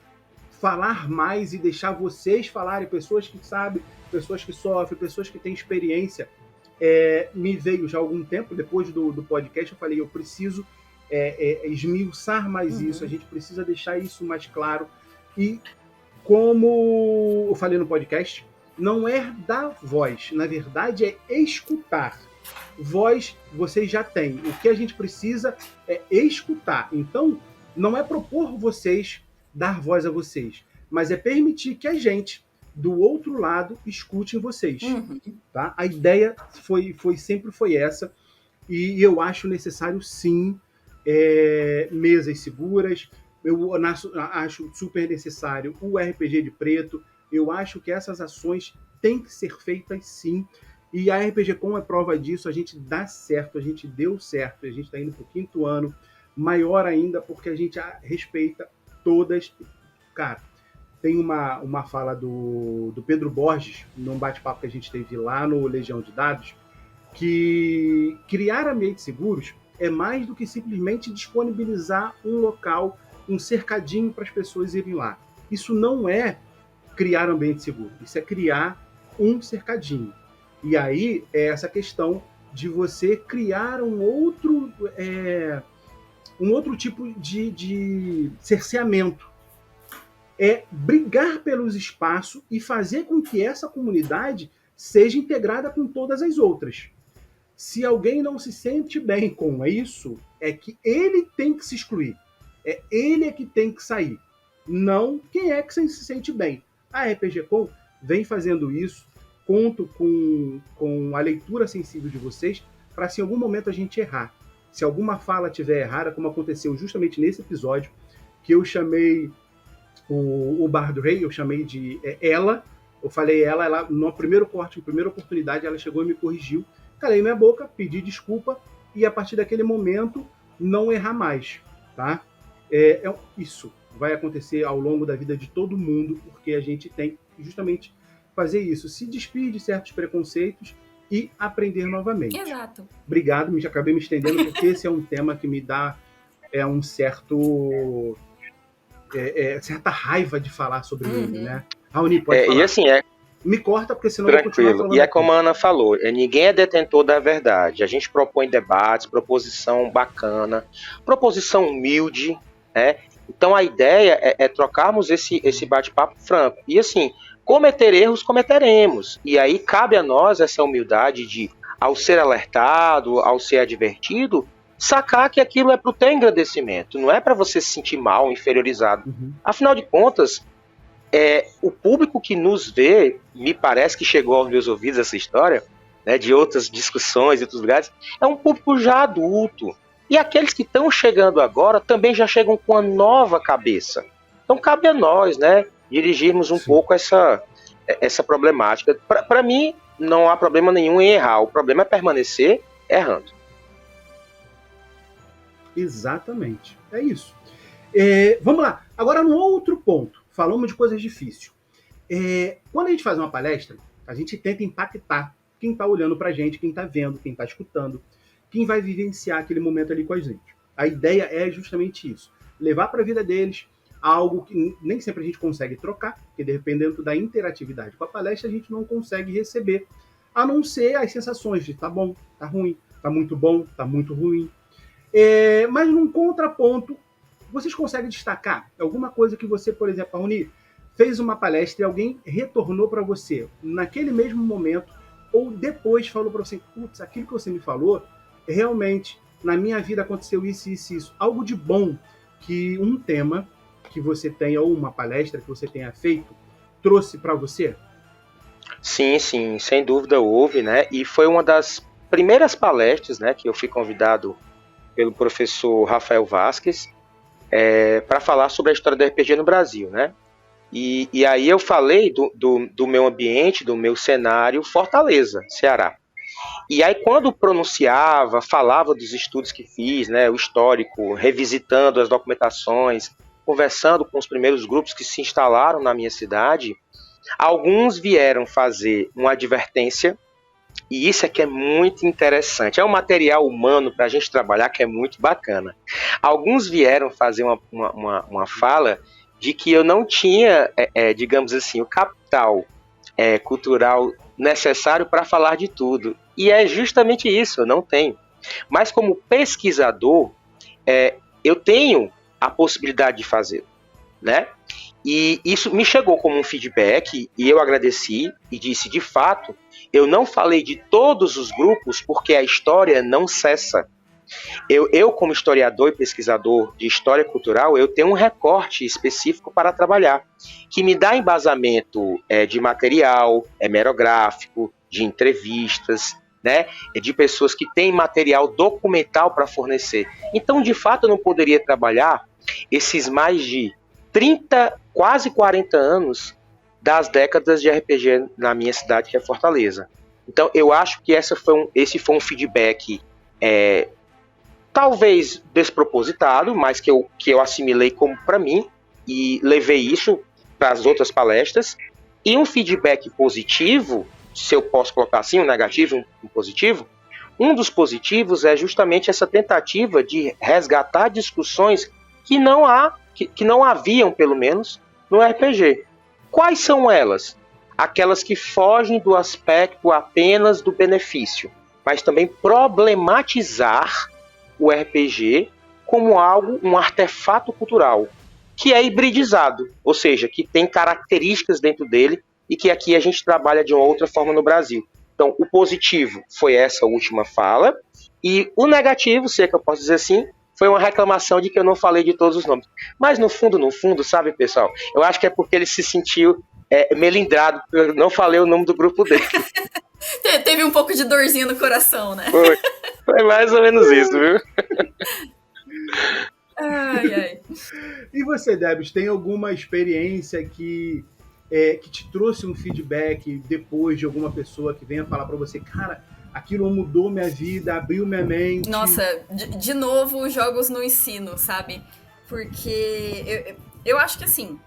falar mais e deixar vocês falarem, pessoas que sabem, pessoas que sofrem, pessoas que têm experiência. Me veio já há algum tempo, depois do podcast, eu falei, eu preciso esmiuçar mais isso, a gente precisa deixar isso mais claro. E como eu falei no podcast, não é dar voz, na verdade é escutar. Voz vocês já têm. O que a gente precisa é escutar. Então, não é propor vocês, dar voz a vocês, mas é permitir que a gente, do outro lado, escute vocês. Tá? A ideia sempre foi essa, e eu acho necessário, sim, mesas seguras. Eu acho super necessário o RPG de Preto. Eu acho que essas ações têm que ser feitas, sim. E a RPG Com é prova disso. A gente dá certo, a gente deu certo. A gente está indo para o 5º ano. Maior ainda porque a gente respeita todas. Cara, tem uma fala do Pedro Borges, num bate-papo que a gente teve lá no Legião de Dados, que criar ambientes seguros é mais do que simplesmente disponibilizar um local, um cercadinho para as pessoas irem lá. Isso não é criar um ambiente seguro, isso é criar um cercadinho. E aí é essa questão de você criar um outro tipo de cerceamento. É brigar pelos espaços e fazer com que essa comunidade seja integrada com todas as outras. Se alguém não se sente bem com isso, é que ele tem que se excluir. É ele que tem que sair. Não quem é que se sente bem. A RPG Com vem fazendo isso. Conto com a leitura sensível de vocês para, se em algum momento a gente errar. Se alguma fala estiver errada, como aconteceu justamente nesse episódio, que eu chamei o Bar do Rei, eu chamei de ela. Eu falei ela no primeiro corte, na primeira oportunidade, ela chegou e me corrigiu. Calei minha boca, pedi desculpa e, a partir daquele momento, não errar mais. Tá? Isso vai acontecer ao longo da vida de todo mundo, porque a gente tem que justamente fazer isso, se despir de certos preconceitos e aprender novamente. Exato. Obrigado, acabei me estendendo, porque esse é um tema que me dá um certa raiva de falar sobre ele, né? Raoni, pode falar. E assim, me corta, porque senão eu vou continuar falando. E como a Ana falou, ninguém é detentor da verdade. A gente propõe debates, proposição bacana, proposição humilde, né? Então a ideia é trocarmos esse bate-papo franco. E assim, cometer erros, cometeremos. E aí cabe a nós essa humildade de, ao ser alertado, ao ser advertido, sacar que aquilo é para o teu engrandecimento, não é para você se sentir mal, inferiorizado. Afinal de contas, o público que nos vê, me parece que chegou aos meus ouvidos essa história, né, de outras discussões e outros lugares, é um público já adulto. E aqueles que estão chegando agora também já chegam com uma nova cabeça. Então cabe a nós, né, dirigirmos um pouco essa problemática. Para mim, não há problema nenhum em errar. O problema é permanecer errando. Exatamente. É isso. Vamos lá. Agora, num outro ponto. Falamos de coisas difíceis. Quando a gente faz uma palestra, a gente tenta impactar quem está olhando para a gente, quem está vendo, quem está escutando, quem vai vivenciar aquele momento ali com a gente. A ideia é justamente isso. Levar para a vida deles algo que nem sempre a gente consegue trocar, porque dependendo da interatividade com a palestra, a gente não consegue receber, a não ser as sensações de tá bom, tá ruim, tá muito bom, tá muito ruim. Mas num contraponto, vocês conseguem destacar alguma coisa que você, por exemplo, Raoni, fez uma palestra e alguém retornou para você naquele mesmo momento, ou depois falou para você, putz, aquilo que você me falou realmente, na minha vida aconteceu isso, isso, isso. Algo de bom que um tema que você tenha, ou uma palestra que você tenha feito, trouxe para você? Sim, sim, sem dúvida houve, né? E foi uma das primeiras palestras, né, que eu fui convidado pelo professor Rafael Vasques para falar sobre a história do RPG no Brasil, né? E aí eu falei do meu ambiente, do meu cenário, Fortaleza, Ceará. E aí quando pronunciava, falava dos estudos que fiz, né, o histórico, revisitando as documentações, conversando com os primeiros grupos que se instalaram na minha cidade, alguns vieram fazer uma advertência, e isso aqui é muito interessante. É um material humano para a gente trabalhar que é muito bacana. Alguns vieram fazer uma fala de que eu não tinha, digamos assim, o capital cultural necessário para falar de tudo. E é justamente isso, eu não tenho. Mas como pesquisador, eu tenho a possibilidade de fazer, né? E isso me chegou como um feedback e eu agradeci e disse, de fato, eu não falei de todos os grupos porque a história não cessa. Eu como historiador e pesquisador de história cultural, eu tenho um recorte específico para trabalhar, que me dá embasamento de material hemerográfico, de entrevistas, né, de pessoas que têm material documental para fornecer. Então, de fato, eu não poderia trabalhar esses mais de 30, quase 40 anos das décadas de RPG na minha cidade, que é Fortaleza. Então, eu acho que esse foi um feedback talvez despropositado, mas que eu assimilei como para mim e levei isso para as outras palestras. E um feedback positivo, se eu posso colocar assim, um negativo, um positivo, um dos positivos é justamente essa tentativa de resgatar discussões que não haviam, pelo menos, no RPG. Quais são elas? Aquelas que fogem do aspecto apenas do benefício, mas também problematizar o RPG como algo, um artefato cultural, que é hibridizado, ou seja, que tem características dentro dele e que aqui a gente trabalha de uma outra forma no Brasil. Então, o positivo foi essa última fala, e o negativo, se é que eu posso dizer assim, foi uma reclamação de que eu não falei de todos os nomes. Mas no fundo, sabe, pessoal, eu acho que é porque ele se sentiu melindrado, porque eu não falei o nome do grupo dele. Teve um pouco de dorzinha no coração, né? Foi mais ou menos isso, viu? Ai, ai. E você, Debs, tem alguma experiência que te trouxe um feedback depois de alguma pessoa que venha falar para você, cara, aquilo mudou minha vida, abriu minha mente? Nossa, de novo, jogos no ensino, sabe? Porque eu acho que, assim,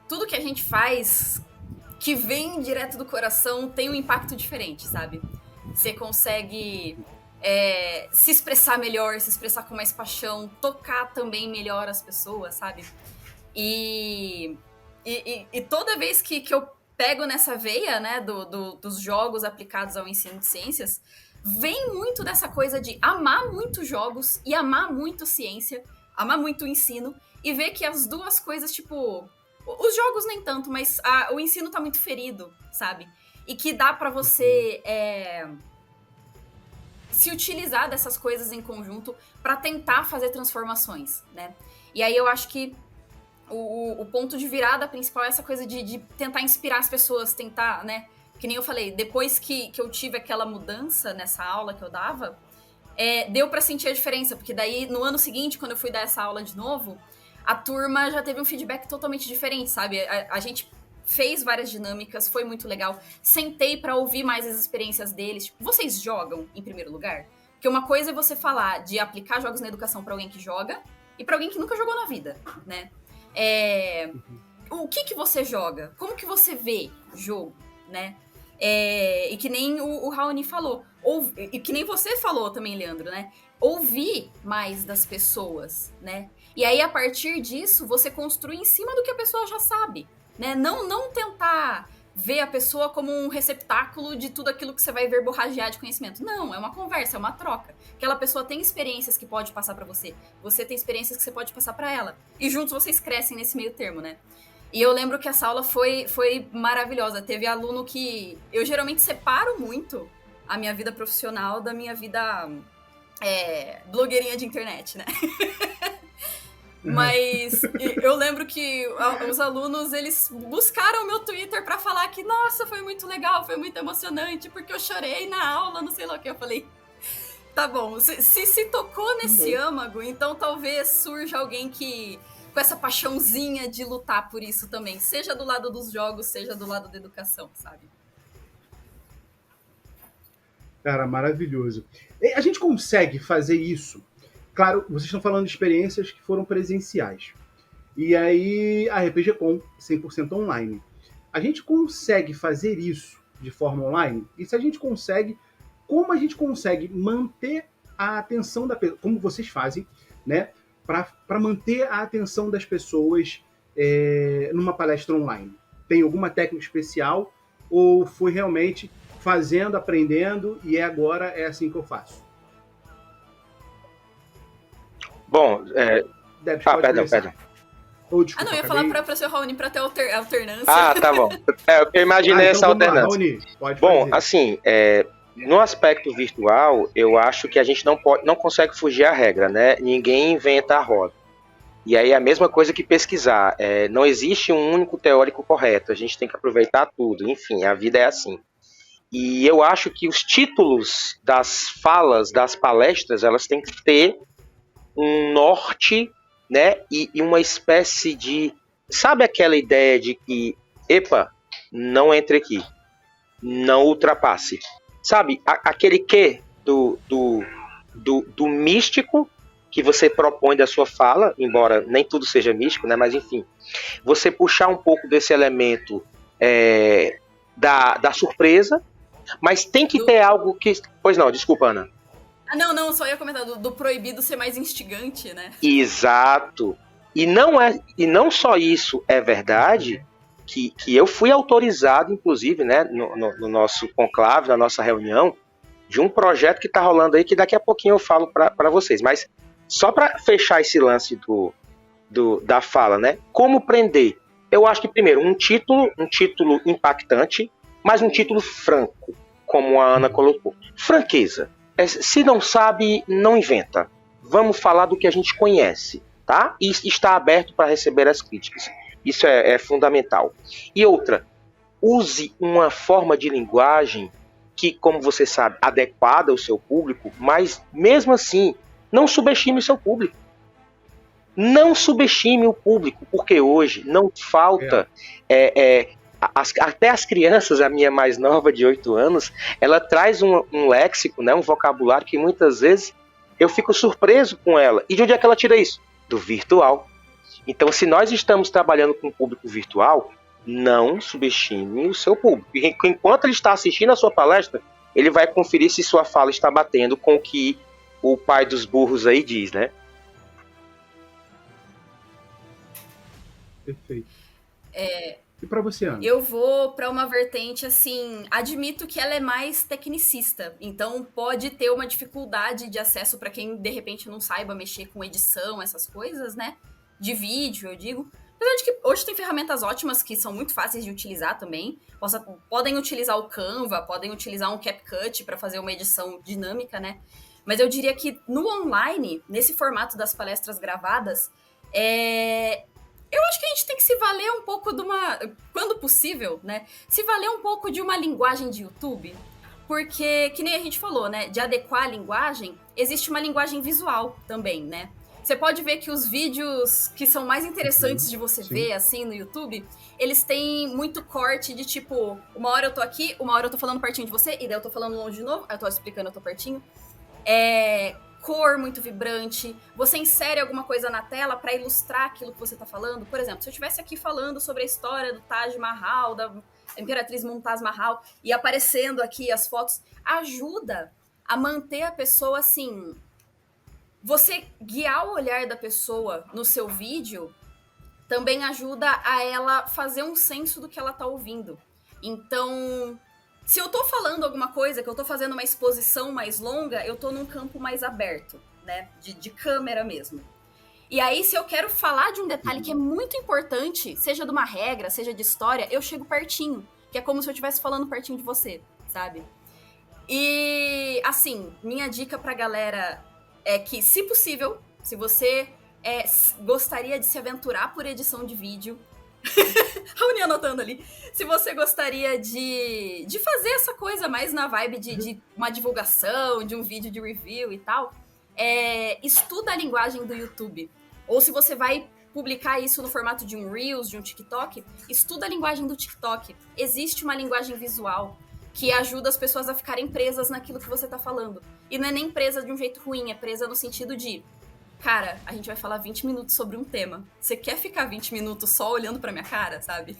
tudo que a gente faz que vem direto do coração tem um impacto diferente, sabe? Você consegue se expressar melhor, se expressar com mais paixão, tocar também melhor as pessoas, sabe? E toda vez que eu pego nessa veia, né, dos jogos aplicados ao ensino de ciências, vem muito dessa coisa de amar muito jogos e amar muito ciência, amar muito o ensino, e ver que as duas coisas, tipo... Os jogos nem tanto, mas o ensino tá muito ferido, sabe? E que dá pra você se utilizar dessas coisas em conjunto pra tentar fazer transformações, né? E aí eu acho que o ponto de virada principal é essa coisa de tentar inspirar as pessoas, tentar, né? Que nem eu falei, depois que eu tive aquela mudança nessa aula que eu dava, deu pra sentir a diferença, porque daí no ano seguinte, quando eu fui dar essa aula de novo, a turma já teve um feedback totalmente diferente, sabe? A gente fez várias dinâmicas, foi muito legal. Sentei pra ouvir mais as experiências deles. Tipo, vocês jogam, em primeiro lugar? Porque uma coisa é você falar de aplicar jogos na educação pra alguém que joga e pra alguém que nunca jogou na vida, né? O que você joga? Como que você vê o jogo, né? E que nem o Raoni falou. E que nem você falou também, Leandro, né? Ouvir mais das pessoas, né? E aí, a partir disso, você construi em cima do que a pessoa já sabe, né? Não tentar ver a pessoa como um receptáculo de tudo aquilo que você vai verborragiar de conhecimento. Não, é uma conversa, é uma troca. Aquela pessoa tem experiências que pode passar pra você. Você tem experiências que você pode passar pra ela. E juntos vocês crescem nesse meio termo, né? E eu lembro que essa aula foi maravilhosa. Teve aluno que... Eu geralmente separo muito a minha vida profissional da minha vida blogueirinha de internet, né? Mas eu lembro que os alunos, eles buscaram o meu Twitter pra falar que, nossa, foi muito legal, foi muito emocionante, porque eu chorei na aula, não sei lá o que. Eu falei, tá bom, se tocou nesse âmago, então talvez surja alguém que, com essa paixãozinha de lutar por isso também, seja do lado dos jogos, seja do lado da educação, sabe? Cara, maravilhoso. E a gente consegue fazer isso. Claro, vocês estão falando de experiências que foram presenciais. E aí, a RPG Com 100% online. A gente consegue fazer isso de forma online? E se a gente consegue, como a gente consegue manter a atenção da pessoa, como vocês fazem, né? Para manter a atenção das pessoas numa palestra online? Tem alguma técnica especial? Ou foi realmente fazendo, aprendendo, e agora é assim que eu faço? Bom, Debs, perdão. Oh, desculpa, não, eu ia acabei... falar pra seu Raoni pra ter alternância. Tá bom. Eu imaginei essa então vamos lá, alternância. Raoni, pode Bom, fazer. assim, no aspecto virtual, eu acho que a gente não consegue fugir à regra, né? Ninguém inventa a roda. E aí é a mesma coisa que pesquisar. Não existe um único teórico correto. A gente tem que aproveitar tudo. Enfim, a vida é assim. E eu acho que os títulos das falas, das palestras, elas têm que ter um norte, né? E uma espécie de... Sabe aquela ideia de que, epa, não entre aqui, não ultrapasse. Sabe, aquele quê do místico que você propõe da sua fala, embora nem tudo seja místico, né? Mas enfim, você puxar um pouco desse elemento da surpresa, mas tem que ter algo que... Pois não, desculpa, Ana. Não, só ia comentar do proibido ser mais instigante, né? Exato. E não só isso é verdade, que eu fui autorizado, inclusive, né, no nosso conclave, na nossa reunião, de um projeto que está rolando aí, que daqui a pouquinho eu falo para vocês. Mas só para fechar esse lance da fala, né? Como prender? Eu acho que, primeiro, um título impactante, mas um título franco, como a Ana colocou. Franqueza. Se não sabe, não inventa. Vamos falar do que a gente conhece, tá? E está aberto para receber as críticas. Isso é fundamental. E outra, use uma forma de linguagem que, como você sabe, adequada ao seu público, mas mesmo assim, não subestime o seu público. Não subestime o público, porque hoje não falta... até as crianças, a minha mais nova de 8 anos, ela traz um léxico, né, um vocabulário que muitas vezes eu fico surpreso com ela. E de onde é que ela tira isso? Do virtual. Então, se nós estamos trabalhando com um público virtual, não subestime o seu público. E enquanto ele está assistindo a sua palestra, ele vai conferir se sua fala está batendo com o que o pai dos burros aí diz, né? Perfeito. E para você, Ana? Eu vou para uma vertente, assim, admito que ela é mais tecnicista, então pode ter uma dificuldade de acesso para quem, de repente, não saiba mexer com edição, essas coisas, né? De vídeo, eu digo. Apesar de que hoje tem ferramentas ótimas que são muito fáceis de utilizar também. Podem utilizar o Canva, podem utilizar um CapCut para fazer uma edição dinâmica, né? Mas eu diria que no online, nesse formato das palestras gravadas, eu acho que a gente tem que se valer um pouco de uma... Quando possível, né? Se valer um pouco de uma linguagem de YouTube. Porque, que nem a gente falou, né? De adequar a linguagem, existe uma linguagem visual também, né? Você pode ver que os vídeos que são mais interessantes de você ver, assim, no YouTube, eles têm muito corte de, tipo, uma hora eu tô aqui, uma hora eu tô falando pertinho de você, e daí eu tô falando longe de novo, aí eu tô explicando, eu tô pertinho. Cor muito vibrante, você insere alguma coisa na tela para ilustrar aquilo que você tá falando. Por exemplo, se eu estivesse aqui falando sobre a história do Taj Mahal, da Imperatriz Mumtaz Mahal, e aparecendo aqui as fotos, ajuda a manter a pessoa, assim... Você guiar o olhar da pessoa no seu vídeo também ajuda a ela fazer um senso do que ela tá ouvindo. Então... Se eu tô falando alguma coisa, que eu tô fazendo uma exposição mais longa, eu tô num campo mais aberto, né? De câmera mesmo. E aí, se eu quero falar de um detalhe que é muito importante, seja de uma regra, seja de história, eu chego pertinho. Que é como se eu estivesse falando pertinho de você, sabe? E, assim, minha dica pra galera é que, se possível, se você gostaria de se aventurar por edição de vídeo, Raoni anotando ali, se você gostaria de fazer essa coisa mais na vibe de uma divulgação, de um vídeo de review e tal, estuda a linguagem do YouTube. Ou se você vai publicar isso no formato de um Reels, de um TikTok, estuda a linguagem do TikTok. Existe uma linguagem visual que ajuda as pessoas a ficarem presas naquilo que você tá falando. E não é nem presa de um jeito ruim, é presa no sentido de, cara, a gente vai falar 20 minutos sobre um tema. Você quer ficar 20 minutos só olhando pra minha cara, sabe?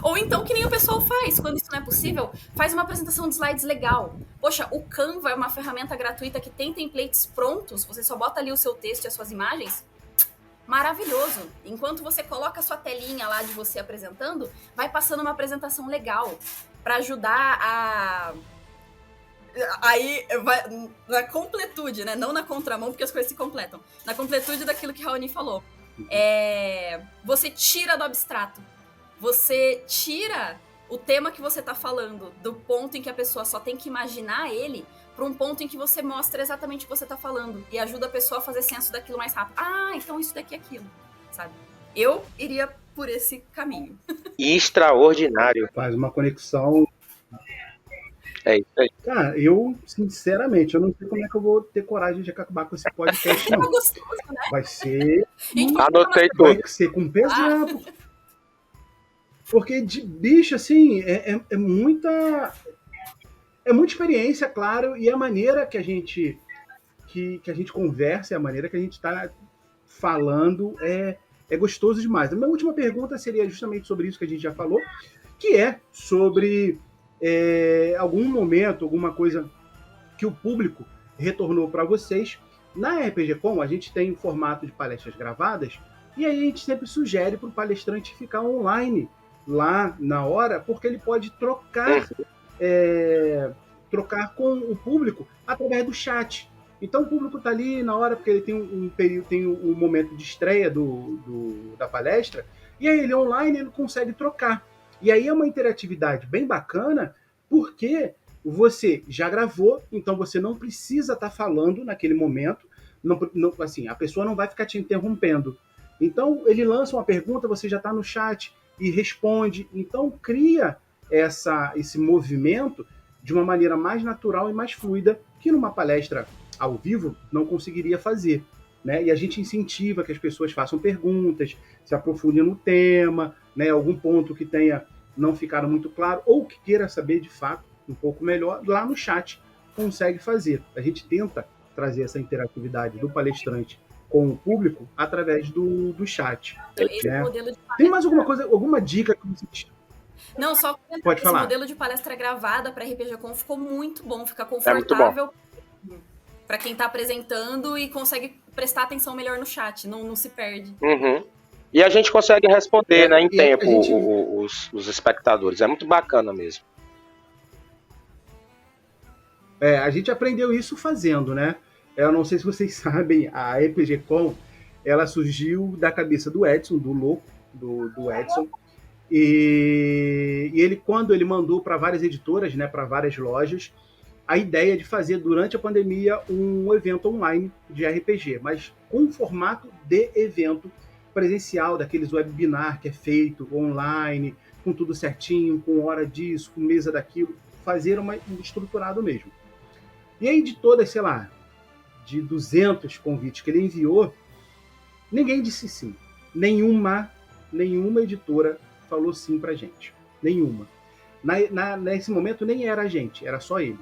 Ou então, que nem o pessoal faz, quando isso não é possível, faz uma apresentação de slides legal. Poxa, o Canva é uma ferramenta gratuita que tem templates prontos, você só bota ali o seu texto e as suas imagens. Maravilhoso. Enquanto você coloca a sua telinha lá de você apresentando, vai passando uma apresentação legal para ajudar a... Aí, na completude, né? Não na contramão, porque as coisas se completam. Na completude daquilo que Raoni falou. Você tira do abstrato. Você tira o tema que você tá falando do ponto em que a pessoa só tem que imaginar ele para um ponto em que você mostra exatamente o que você tá falando e ajuda a pessoa a fazer senso daquilo mais rápido. Ah, então isso daqui é aquilo, sabe? Eu iria por esse caminho. Extraordinário. Faz uma conexão. É isso aí. Cara, eu, sinceramente, eu não sei como é que eu vou ter coragem de acabar com esse podcast, não. Gostoso, né? Vai ser... Anotei Vai tudo. ser com pesado. Porque de bicho, assim, é muita experiência, claro, e a maneira que a gente conversa, a maneira que a gente está falando é gostoso demais. A minha última pergunta seria justamente sobre isso que a gente já falou, que é sobre algum momento, alguma coisa que o público retornou para vocês. Na RPGcom, a gente tem um formato de palestras gravadas, e aí a gente sempre sugere para o palestrante ficar online lá na hora, porque ele pode trocar com o público através do chat. Então o público está ali na hora, porque ele tem um período, tem um momento de estreia da palestra, e aí ele online ele consegue trocar. E aí é uma interatividade bem bacana, porque você já gravou, então você não precisa estar falando naquele momento, assim, a pessoa não vai ficar te interrompendo. Então ele lança uma pergunta, você já está no chat e responde. Então cria esse movimento de uma maneira mais natural e mais fluida, que numa palestra ao vivo não conseguiria fazer, né? E a gente incentiva que as pessoas façam perguntas, se aprofundem no tema, né? Algum ponto que tenha não ficado muito claro, ou que queira saber de fato um pouco melhor, lá no chat consegue fazer. A gente tenta trazer essa interatividade do palestrante com o público através do chat. Esse né? modelo de Tem mais alguma coisa, alguma dica que você... Não, só Pode esse falar. modelo de palestra gravada para RPGcom ficou muito bom, fica muito confortável para quem tá apresentando e consegue prestar atenção melhor no chat, não se perde. Uhum. E a gente consegue responder, né, em tempo gente... os espectadores. É muito bacana mesmo. A gente aprendeu isso fazendo, né? Eu não sei se vocês sabem, a RPGcom, ela surgiu da cabeça do Edson, do louco, do Edson. E ele, quando ele mandou para várias editoras, né, para várias lojas, a ideia de fazer durante a pandemia um evento online de RPG, mas com um formato de evento presencial, daqueles webinar que é feito online, com tudo certinho, com hora disso, com mesa daquilo, fazer um estruturado mesmo. E aí de todas, sei lá, de 200 convites que ele enviou, ninguém disse sim. Nenhuma editora falou sim pra gente. Nenhuma. Nesse momento nem era a gente, era só ele.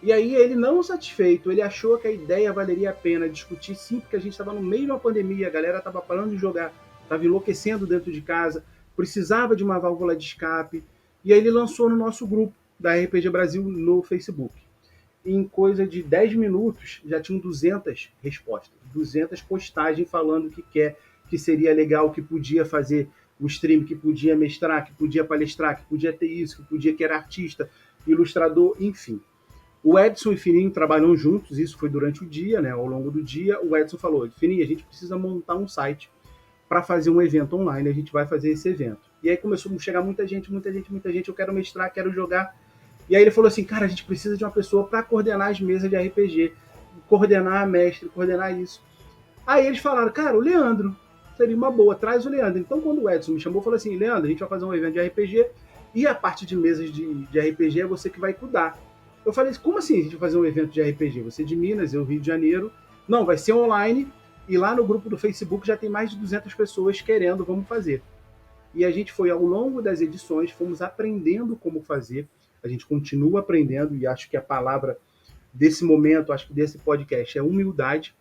E aí ele, não satisfeito, ele achou que a ideia valeria a pena discutir sim, porque a gente estava no meio de uma pandemia, a galera estava parando de jogar, estava enlouquecendo dentro de casa, precisava de uma válvula de escape, e aí ele lançou no nosso grupo da RPG Brasil no Facebook. Em coisa de 10 minutos, já tinham 200 respostas, 200 postagens falando que quer, que seria legal, que podia fazer o stream, que podia mestrar, que podia palestrar, que podia ter isso, que podia que era artista, ilustrador, enfim. O Edson e o Fininho trabalham juntos, isso foi durante o dia, né? Ao longo do dia, o Edson falou: Fininho, a gente precisa montar um site para fazer um evento online, a gente vai fazer esse evento. E aí começou a chegar muita gente, eu quero mestrar, quero jogar. E aí ele falou assim, cara, a gente precisa de uma pessoa para coordenar as mesas de RPG, coordenar a mestre, coordenar isso. Aí eles falaram, cara, o Leandro seria uma boa, traz o Leandro. Então quando o Edson me chamou, falou assim, Leandro, a gente vai fazer um evento de RPG e a parte de mesas de RPG é você que vai cuidar. Eu falei, como assim a gente vai fazer um evento de RPG? Você de Minas, eu Rio de Janeiro. Não, vai ser online e lá no grupo do Facebook já tem mais de 200 pessoas querendo, vamos fazer. E a gente foi, ao longo das edições, fomos aprendendo como fazer. A gente continua aprendendo e acho que a palavra desse momento, acho que desse podcast é humildade,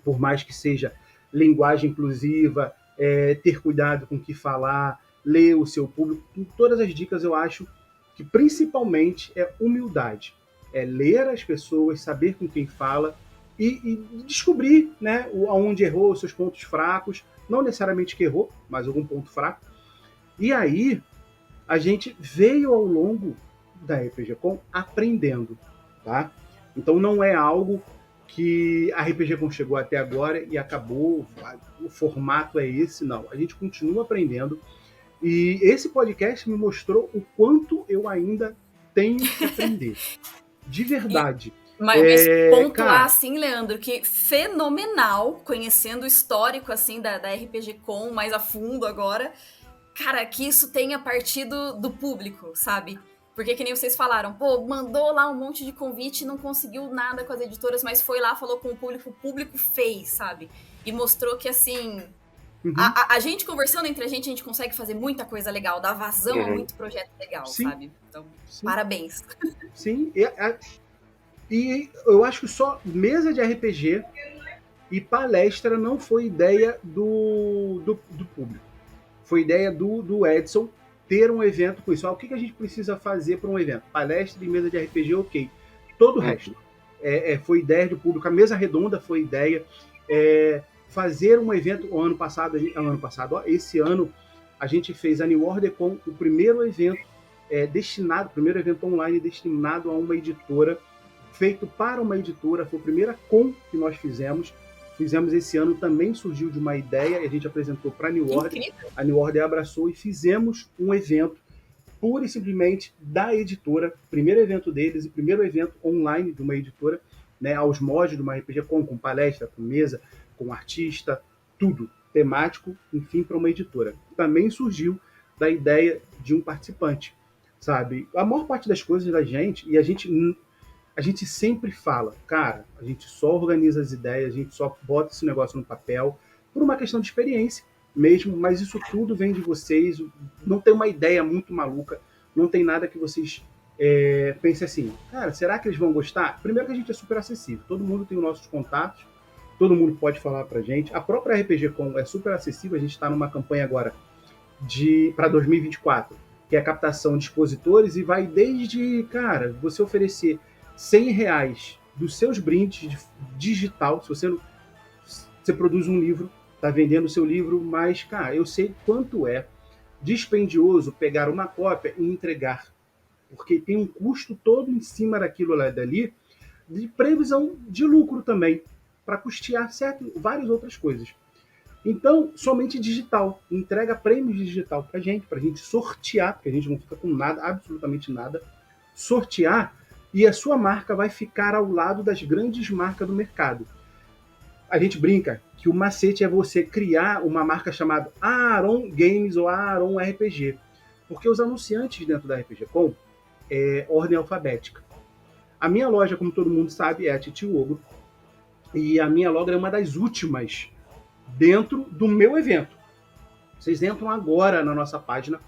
por mais que seja linguagem inclusiva, ter cuidado com o que falar, ler o seu público. Com todas as dicas, eu acho que principalmente é humildade. É ler as pessoas, saber com quem fala e descobrir, né, aonde errou, os seus pontos fracos. Não necessariamente que errou, mas algum ponto fraco. E aí, a gente veio ao longo da RPGcon aprendendo, tá? Então não é algo que a RPGcon chegou até agora e acabou, o formato é esse, não. A gente continua aprendendo e esse podcast me mostrou o quanto eu ainda tenho que aprender. De verdade. Mas pontuar assim, Leandro, que fenomenal, conhecendo o histórico assim da RPGcon mais a fundo agora, cara, que isso tenha partido do público, sabe? Porque que nem vocês falaram, pô, mandou lá um monte de convite e não conseguiu nada com as editoras, mas foi lá, falou com o público fez, sabe? E mostrou que, assim, a gente conversando entre a gente consegue fazer muita coisa legal, dar vazão a muito projeto legal, sim, sabe? Então, sim, parabéns. Sim, e eu acho que só mesa de RPG e palestra não foi ideia do público. Foi ideia do Edson ter um evento com isso. O que a gente precisa fazer para um evento? Palestra e mesa de RPG, ok. Todo o resto foi ideia do público. A mesa redonda foi ideia. Fazer um evento esse ano, a gente fez a New Order com o primeiro evento primeiro evento online destinado a uma editora, feito para uma editora. Foi a primeira com que nós fizemos. Fizemos esse ano, também surgiu de uma ideia, e a gente apresentou para a New Order. A New Order abraçou e fizemos um evento pura e simplesmente da editora, primeiro evento deles e primeiro evento online de uma editora, né, aos moldes de uma RPGcon, com palestra, com mesa, com artista, tudo temático, enfim, para uma editora. Também surgiu da ideia de um participante, sabe? A maior parte das coisas da gente, e a gente sempre fala, cara, a gente só organiza as ideias, a gente só bota esse negócio no papel, por uma questão de experiência mesmo, mas isso tudo vem de vocês, não tem uma ideia muito maluca, não tem nada que vocês pensem assim, cara, será que eles vão gostar? Primeiro que a gente é super acessível, todo mundo tem os nossos contatos, todo mundo pode falar pra gente, a própria RPGcon é super acessível, a gente está numa campanha agora para 2024, que é a captação de expositores, e vai desde, cara, você oferecer R$100 dos seus brindes digital, se você produz um livro, está vendendo o seu livro, mas, cara, eu sei quanto é dispendioso pegar uma cópia e entregar, porque tem um custo todo em cima daquilo lá dali, de previsão de lucro também, para custear várias outras coisas. Então, somente digital, entrega prêmios digital para a gente sortear, porque a gente não fica com nada, absolutamente nada, sortear, e a sua marca vai ficar ao lado das grandes marcas do mercado. A gente brinca que o macete é você criar uma marca chamada Aaron Games ou Aaron RPG, porque os anunciantes dentro da RPGcon é ordem alfabética. A minha loja, como todo mundo sabe, é a Titio Ogro, e a minha loja é uma das últimas dentro do meu evento. Vocês entram agora na nossa página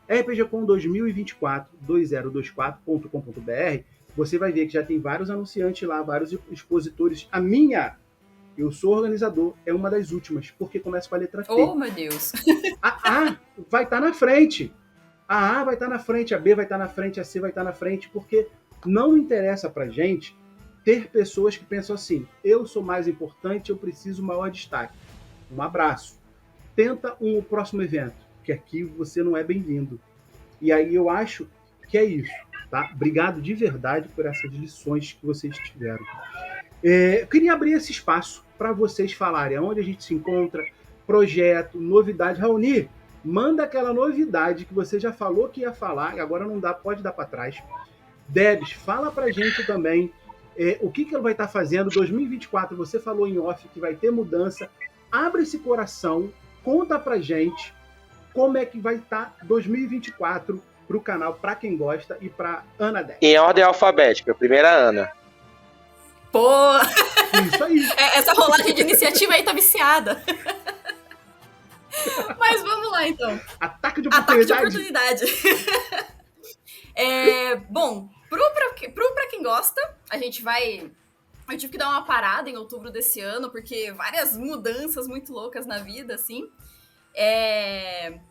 RPGcon 2024, 2024.com.br, você vai ver que já tem vários anunciantes lá, vários expositores. A minha, eu sou organizador, é uma das últimas, porque começa com a letra T. Oh, meu Deus! A A vai estar na frente. A A vai estar na frente, a B vai estar na frente, a C vai estar na frente, porque não interessa pra gente ter pessoas que pensam assim, eu sou mais importante, eu preciso maior destaque. Um abraço. Tenta um próximo evento, que aqui você não é bem-vindo. E aí eu acho que é isso. Tá? Obrigado de verdade por essas lições que vocês tiveram. Eu queria abrir esse espaço para vocês falarem aonde a gente se encontra, projeto, novidade. Raoni, manda aquela novidade que você já falou que ia falar e agora não dá, pode dar para trás. Debs, fala pra gente também o que ela vai estar fazendo. 2024, você falou em off que vai ter mudança. Abre esse coração, conta pra gente como é que vai estar 2024 pro canal, pra quem gosta, e pra Ana Debs. Em ordem alfabética, primeira Ana. Pô! Isso aí. Essa rolagem de iniciativa aí tá viciada. Mas vamos lá, então. Ataque de Ataque de oportunidade. oportunidade. Bom, pra quem gosta, a gente vai... Eu tive que dar uma parada em outubro desse ano, porque várias mudanças muito loucas na vida, assim.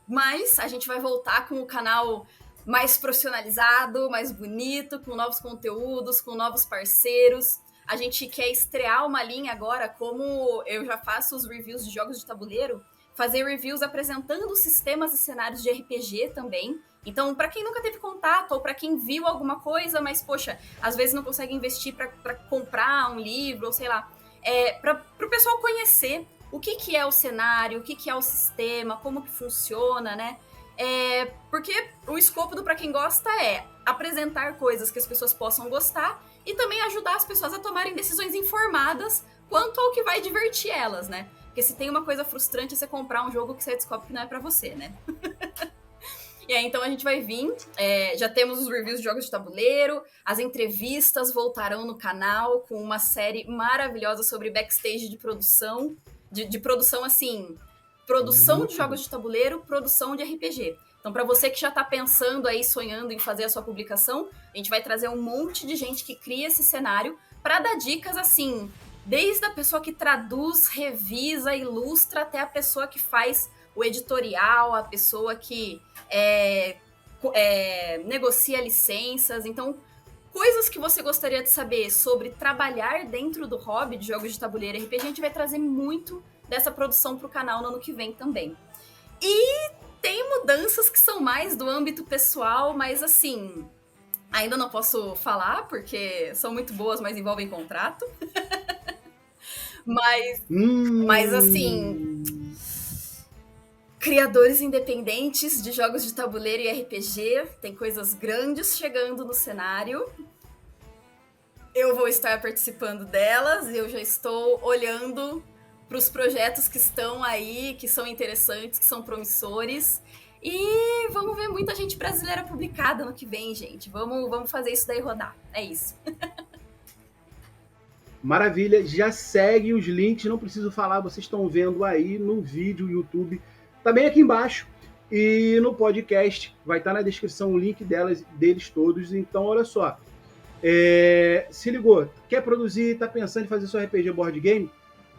Mas a gente vai voltar com o canal mais profissionalizado, mais bonito, com novos conteúdos, com novos parceiros. A gente quer estrear uma linha agora, como eu já faço os reviews de jogos de tabuleiro, fazer reviews apresentando sistemas e cenários de RPG também. Então, para quem nunca teve contato, ou para quem viu alguma coisa, mas, poxa, às vezes não consegue investir para comprar um livro, ou sei lá, para o pessoal conhecer o que é o cenário, o que é o sistema, como que funciona, né? Porque o escopo do Pra Quem Gosta é apresentar coisas que as pessoas possam gostar e também ajudar as pessoas a tomarem decisões informadas quanto ao que vai divertir elas, né? Porque se tem uma coisa frustrante é você comprar um jogo que você descobre que não é pra você, né? E aí, então a gente vai vir, já temos os reviews de jogos de tabuleiro, as entrevistas voltarão no canal com uma série maravilhosa sobre backstage de produção, de produção assim, produção de jogos de tabuleiro, produção de RPG. Então, para você que já tá pensando aí, sonhando em fazer a sua publicação, a gente vai trazer um monte de gente que cria esse cenário para dar dicas assim, desde a pessoa que traduz, revisa, ilustra, até a pessoa que faz o editorial, a pessoa que negocia licenças. Então, coisas que você gostaria de saber sobre trabalhar dentro do hobby de jogos de tabuleiro e RPG, a gente vai trazer muito dessa produção para o canal no ano que vem também. E tem mudanças que são mais do âmbito pessoal, mas assim, ainda não posso falar, porque são muito boas, mas envolvem contrato. Mas assim, criadores independentes de jogos de tabuleiro e RPG, tem coisas grandes chegando no cenário. Eu vou estar participando delas, eu já estou olhando para os projetos que estão aí, que são interessantes, que são promissores. E vamos ver muita gente brasileira publicada no que vem, gente. Vamos fazer isso daí rodar. É isso. Maravilha. Já segue os links, não preciso falar, vocês estão vendo aí no vídeo, YouTube, também aqui embaixo. E no podcast, vai estar na descrição o link deles todos. Então, olha só. Se ligou, quer produzir, está pensando em fazer seu RPG Board Game?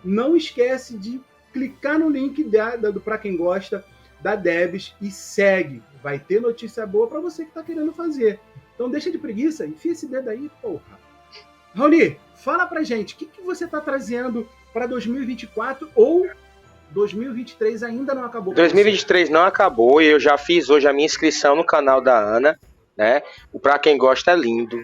Não esquece de clicar no link do Pra Quem Gosta, da Debs, e segue. Vai ter notícia boa para você que está querendo fazer. Então deixa de preguiça, enfia esse dedo aí, porra. Raoni, fala pra gente, o que você está trazendo para 2024 ou 2023 ainda não acabou? 2023 não acabou e eu já fiz hoje a minha inscrição no canal da Ana, né? O Pra Quem Gosta é lindo,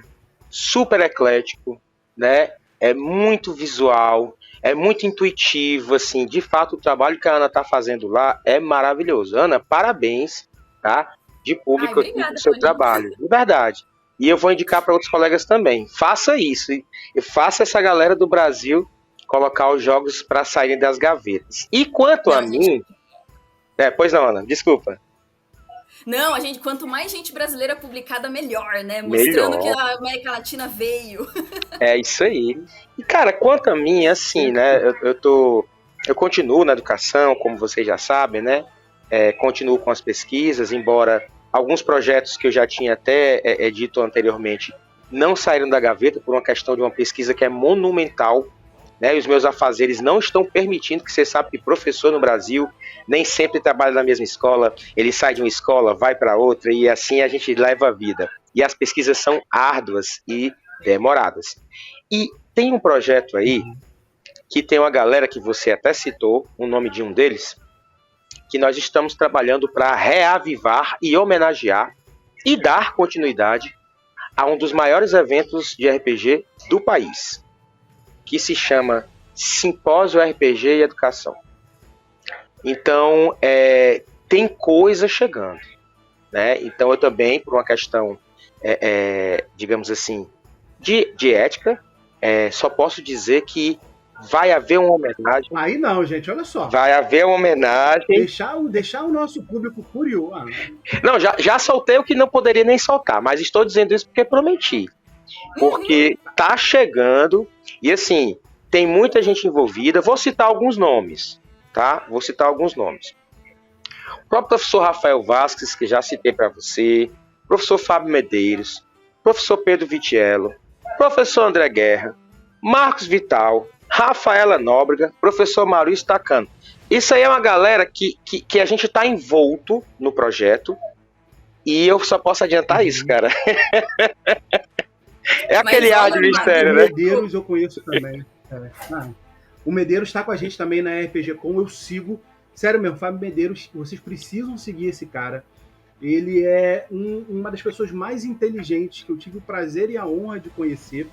super eclético, né? É muito visual, é muito intuitivo, assim, de fato o trabalho que a Ana está fazendo lá é maravilhoso. Ana, parabéns, tá? De público aqui do seu trabalho, de verdade. E eu vou indicar para outros colegas também. Faça isso, e faça essa galera do Brasil colocar os jogos para saírem das gavetas. E quanto a mim... Pois não, Ana, desculpa. Não, quanto mais gente brasileira publicada, melhor, né? Mostrando que a América Latina veio. É isso aí. E, cara, quanto a mim, assim, né? Eu continuo na educação, como vocês já sabem, né? Continuo com as pesquisas, embora alguns projetos que eu já tinha até dito anteriormente não saíram da gaveta por uma questão de uma pesquisa que é monumental, né? E os meus afazeres não estão permitindo, que você sabe que professor no Brasil nem sempre trabalha na mesma escola, ele sai de uma escola, vai para outra, e assim a gente leva a vida. E as pesquisas são árduas e demoradas. E tem um projeto aí, que tem uma galera que você até citou, o nome de um deles, que nós estamos trabalhando para reavivar e homenagear e dar continuidade a um dos maiores eventos de RPG do país, que se chama Simpósio RPG e Educação. Então, tem coisa chegando, né? Então, eu também, por uma questão digamos assim, de ética. Só posso dizer que vai haver uma homenagem. Aí não, gente, olha só. Vai haver uma homenagem. Deixar o nosso público curioso. Não, já soltei o que não poderia nem soltar, mas estou dizendo isso porque prometi. Porque tá chegando, e assim, tem muita gente envolvida. Vou citar alguns nomes, tá? O próprio professor Rafael Vasques, que já citei para você, professor Fábio Medeiros, professor Pedro Vitiello, professor André Guerra, Marcos Vital, Rafaela Nóbrega, professor Maurício Tacano. Isso aí é uma galera que a gente está envolto no projeto, e eu só posso adiantar isso, cara. Aquele ar de mistério, né? O Medeiros eu conheço também. O Medeiros está com a gente também na RPG Com, eu sigo. Sério mesmo, Fábio Medeiros, vocês precisam seguir esse cara. Ele é uma das pessoas mais inteligentes que eu tive o prazer e a honra de conhecer.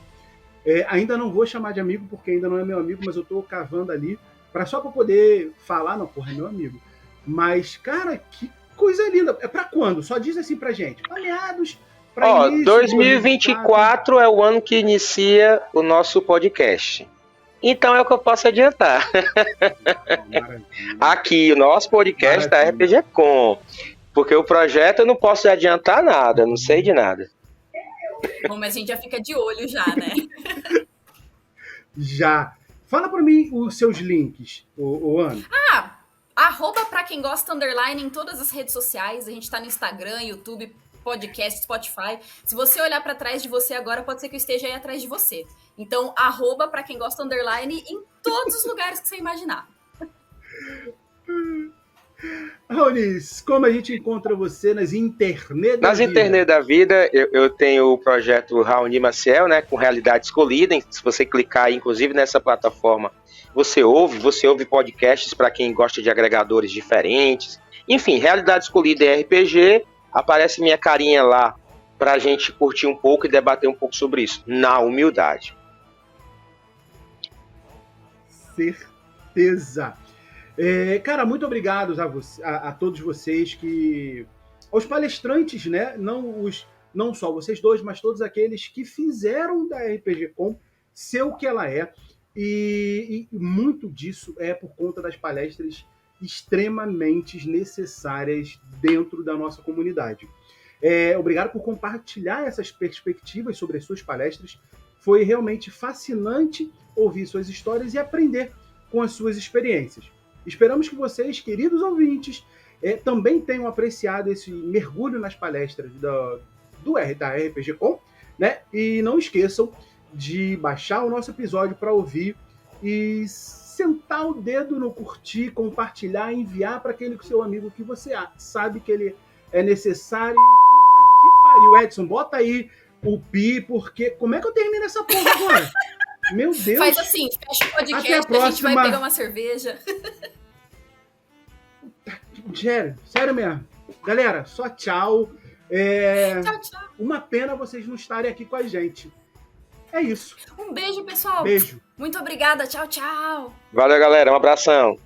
Ainda não vou chamar de amigo, porque ainda não é meu amigo, mas eu tô cavando ali, só para poder falar, não, porra, é meu amigo. Mas, cara, que coisa linda. É para quando? Só diz assim pra gente. Meados, pra início, 2024 é o ano que inicia o nosso podcast. Então é o que eu posso adiantar. Aqui, o nosso podcast da RPG Com. Porque o projeto eu não posso adiantar nada, não sei de nada. Bom, mas a gente já fica de olho já, né? Já. Fala pra mim os seus links, Ana. @ pra quem gosta _ em todas as redes sociais. A gente tá no Instagram, YouTube, podcast, Spotify. Se você olhar pra trás de você agora, pode ser que eu esteja aí atrás de você. Então, @ pra quem gosta _ em todos os lugares que você imaginar. Raunis, como a gente encontra você nas internet da vida? Nas internet da vida, eu tenho o projeto Raoni Maciel, né, com Realidade Escolhida. Se você clicar, inclusive, nessa plataforma, você ouve podcasts para quem gosta de agregadores diferentes. Enfim, Realidade Escolhida é RPG, aparece minha carinha lá para a gente curtir um pouco e debater um pouco sobre isso, na humildade. Certeza. Cara, muito obrigado a todos vocês aos palestrantes, né? Não só vocês dois, mas todos aqueles que fizeram da RPG Com ser o que ela é. E muito disso é por conta das palestras extremamente necessárias dentro da nossa comunidade. Obrigado por compartilhar essas perspectivas sobre as suas palestras. Foi realmente fascinante ouvir suas histórias e aprender com as suas experiências. Esperamos que vocês, queridos ouvintes, também tenham apreciado esse mergulho nas palestras da RPG Com, né? E não esqueçam de baixar o nosso episódio para ouvir e sentar o dedo no curtir, compartilhar, enviar para aquele seu amigo que você sabe que ele é necessário. Que pariu, Edson, bota aí o pi, porque como é que eu termino essa porra agora? Meu Deus. Faz assim, fecha o podcast, a gente vai pegar uma cerveja. Sério mesmo. Galera, só tchau. Tchau. Uma pena vocês não estarem aqui com a gente. É isso. Um beijo, pessoal. Beijo. Muito obrigada. Tchau. Valeu, galera. Um abração.